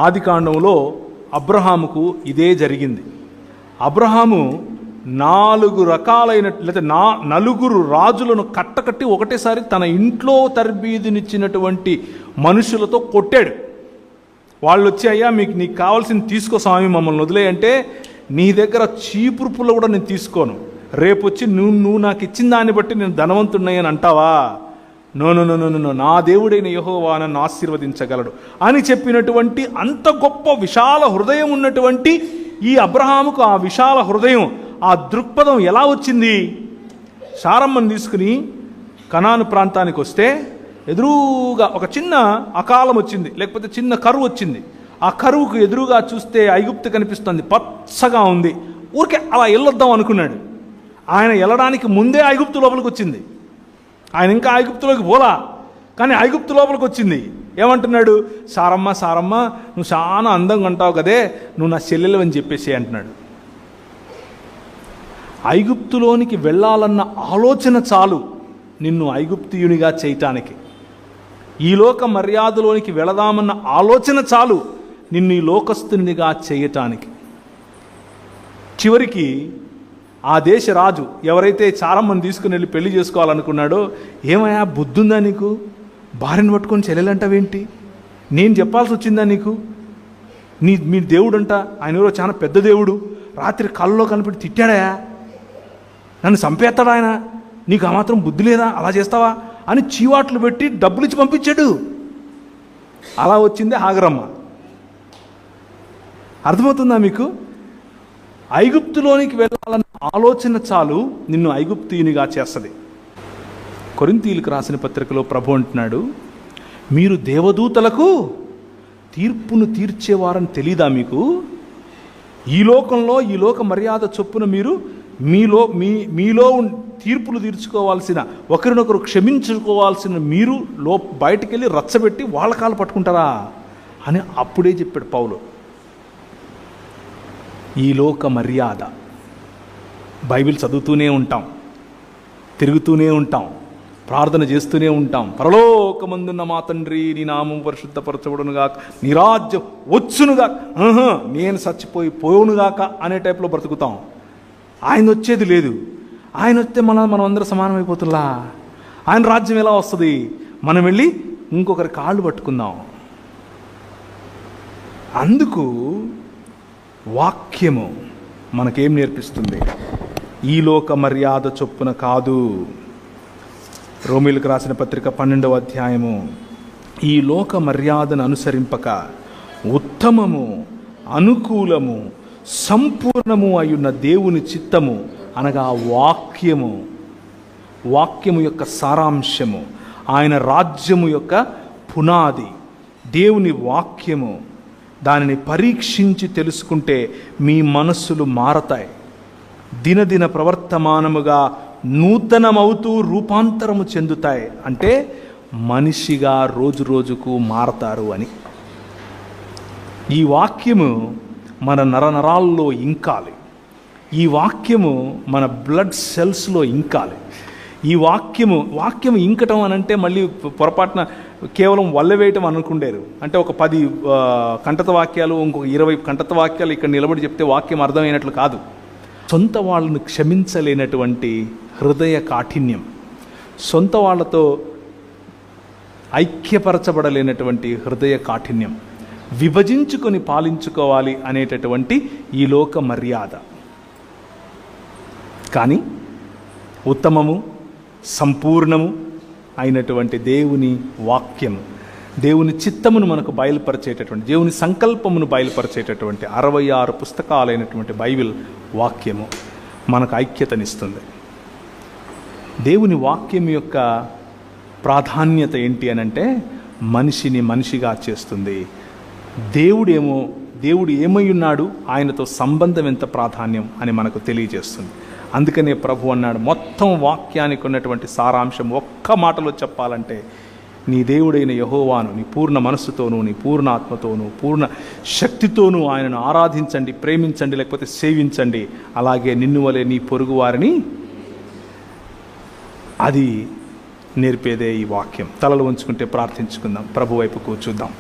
ఆదికాండంలో అబ్రహాముకు ఇదే జరిగింది. అబ్రహాము 4 రకాలైన లేదా నలుగురు రాజులను కట్టకట్టి ఒకటేసారి తన ఇంట్లో తర్బీదునిచ్చినటువంటి మనుషులతో కొట్టాడు. వాళ్ళు వచ్చి, అయ్యా నీకు కావాల్సింది తీసుకో స్వామి, మమ్మల్ని వదిలేయంటే, నీ దగ్గర చీపురు పుల్ల కూడా నేను తీసుకోను, రేపు వచ్చి నువ్వు నాకు ఇచ్చిన దాన్ని బట్టి నేను ధనవంతుడినని అంటావా? నో, నా దేవుడైన యెహోవా నన్ను ఆశీర్వదించగలడు అని చెప్పినటువంటి అంత గొప్ప విశాల హృదయం ఉన్నటువంటి ఈ అబ్రహాముకు ఆ విశాల హృదయం, ఆ దృక్పథం ఎలా వచ్చింది? శారమ్మని తీసుకుని కనాను ప్రాంతానికి వస్తే ఎదురుగా ఒక చిన్న అకాలం వచ్చింది, లేకపోతే చిన్న కరువు వచ్చింది. ఆ కరువుకు ఎదురుగా చూస్తే ఐగుప్తు కనిపిస్తుంది, పచ్చగా ఉంది. ఊరికే అలా వెళ్ళొద్దాం అనుకున్నాడు. ఆయన వెళ్ళడానికి ముందే ఐగుప్తు లోపలికి వచ్చింది. ఆయన ఇంకా ఐగుప్తులోకి పోలా, కానీ ఐగుప్తు లోపలికి వచ్చింది. ఏమంటున్నాడు? సారమ్మ నువ్వు చాలా అందంగా అంటావు కదే, నువ్వు నా చెల్లెలు అని చెప్పేసి అంటున్నాడు. ఐగుప్తులోనికి వెళ్ళాలన్న ఆలోచన చాలు నిన్ను ఐగుప్తియునిగా చేయటానికి. ఈ లోక మర్యాదలోనికి వెళదామన్న ఆలోచన చాలు నిన్ను ఈ లోకస్తునిగా చేయటానికి. చివరికి ఆ దేశ రాజు ఎవరైతే చారమ్మని తీసుకుని వెళ్ళి పెళ్లి చేసుకోవాలనుకున్నాడో, ఏమయ్యా బుద్ధుందా నీకు? భార్యను పట్టుకొని చెల్లెలంటావేంటి? నేను చెప్పాల్సి వచ్చిందా నీకు? మీ దేవుడు అంట, ఆయన ఎవరో చాలా పెద్ద దేవుడు, రాత్రి కళ్ళలో కనిపెట్టి తిట్టాడయా, నన్ను చంపేస్తాడు ఆయన, నీకు ఆ మాత్రం బుద్ధి లేదా, అలా చేస్తావా అని చీవాట్లు పెట్టి డబ్బులు ఇచ్చి పంపించాడు. అలా వచ్చిందే హాగరమ్మ. అర్థమవుతుందా మీకు? ఐగుప్తులోనికి వెళ్ళాలన్న ఆలోచన చాలు నిన్ను ఐగుప్తీయునిగా చేస్తుంది. కొరింథీయులకు రాసిన పత్రికలో ప్రభు అంటున్నాడు, మీరు దేవదూతలకు తీర్పును తీర్చేవారని తెలీదా మీకు? ఈ లోకంలో ఈ లోక మర్యాద చొప్పున మీరు మీలో తీర్పులు తీర్చుకోవాల్సిన, ఒకరినొకరు క్షమించుకోవాల్సిన మీరు బయటికి వెళ్ళి రచ్చబెట్టి వాళ్ళ కాలు పట్టుకుంటారా అని అప్పుడే చెప్పాడు పౌలు. ఈ లోక మర్యాద, బైబిల్ చదువుతూనే ఉంటాం, తిరుగుతూనే ఉంటాం, ప్రార్థన చేస్తూనే ఉంటాం, పరలోకమందున్న మా తండ్రి నీ నామం పరిశుద్ధపరచబడునుగాక, నీ రాజ్యం వచ్చునుగాక, నేను చచ్చిపోనుగాక అనే టైప్లో బ్రతుకుతాం. ఆయన వచ్చేది లేదు. ఆయన వస్తే మనం అందరూ సమానమైపోతున్నా. ఆయన రాజ్యం ఎలా వస్తుంది? మనం వెళ్ళి ఇంకొకరి కాళ్ళు పట్టుకుందాం. అందుకు వాక్యము మనకేం నేర్పిస్తుంది? ఈ లోక మర్యాద చొప్పున కాదు. రోమీయులకు రాసిన పత్రిక 12వ అధ్యాయము, ఈ లోక మర్యాదను అనుసరింపక ఉత్తమము, అనుకూలము, సంపూర్ణము అయ్యున్న దేవుని చిత్తము అనగా వాక్యము యొక్క సారాంశము, ఆయన రాజ్యము యొక్క పునాది దేవుని వాక్యము. దానిని పరీక్షించి తెలుసుకుంటే మీ మనస్సులు మారతాయి, దినదిన ప్రవర్తమానముగా నూతనమవుతూ రూపాంతరము చెందుతాయి. అంటే మనిషిగా రోజు రోజుకు మారతారు అని. ఈ వాక్యము మన నరనరాల్లో ఇంకాలి. ఈ వాక్యము మన బ్లడ్ సెల్స్లో ఇంకాలి. ఈ వాక్యము ఇంకటం అని అంటే మళ్ళీ పొరపాటున కేవలం వల్లవేయటం అనుకుండేరు. అంటే ఒక 10 కంటత వాక్యాలు, ఇంకొక 20 కంటత వాక్యాలు ఇక్కడ నిలబడి చెప్తే వాక్యం అర్థమైనట్లు కాదు. సొంత వాళ్ళను క్షమించలేనటువంటి హృదయ కాఠిన్యం, సొంత వాళ్ళతో ఐక్యపరచబడలేనటువంటి హృదయ కాఠిన్యం, విభజించుకొని పాలించుకోవాలి అనేటటువంటి ఈ లోక మర్యాద. కానీ ఉత్తమము, సంపూర్ణము అయినటువంటి దేవుని వాక్యము, దేవుని చిత్తమును మనకు బయలుపరిచేటటువంటి, దేవుని సంకల్పమును బయలుపరిచేటటువంటి 66 పుస్తకాలైనటువంటి బైబిల్ వాక్యము మనకు ఐక్యతనిస్తుంది. దేవుని వాక్యం యొక్క ప్రాధాన్యత ఏంటి అని అంటే మనిషిని మనిషిగా చేస్తుంది. దేవుడు ఏమై ఉన్నాడు, ఆయనతో సంబంధం ఎంత ప్రాధాన్యం అని మనకు తెలియజేస్తుంది. అందుకనే ప్రభు అన్నాడు, మొత్తం వాక్యానికి ఉన్నటువంటి సారాంశం ఒక్క మాటలో చెప్పాలంటే, నీ దేవుడైన యెహోవాను నీ పూర్ణ మనస్సుతోనూ, నీ పూర్ణ ఆత్మతోనూ, పూర్ణ శక్తితోనూ ఆయనను ఆరాధించండి, ప్రేమించండి, లేకపోతే సేవించండి. అలాగే నిన్ను వలె నీ పొరుగు వారిని. అది నేర్పేదే ఈ వాక్యం. తలలు ఉంచుకుంటే ప్రార్థించుకుందాం, ప్రభు వైపుకు చూద్దాం.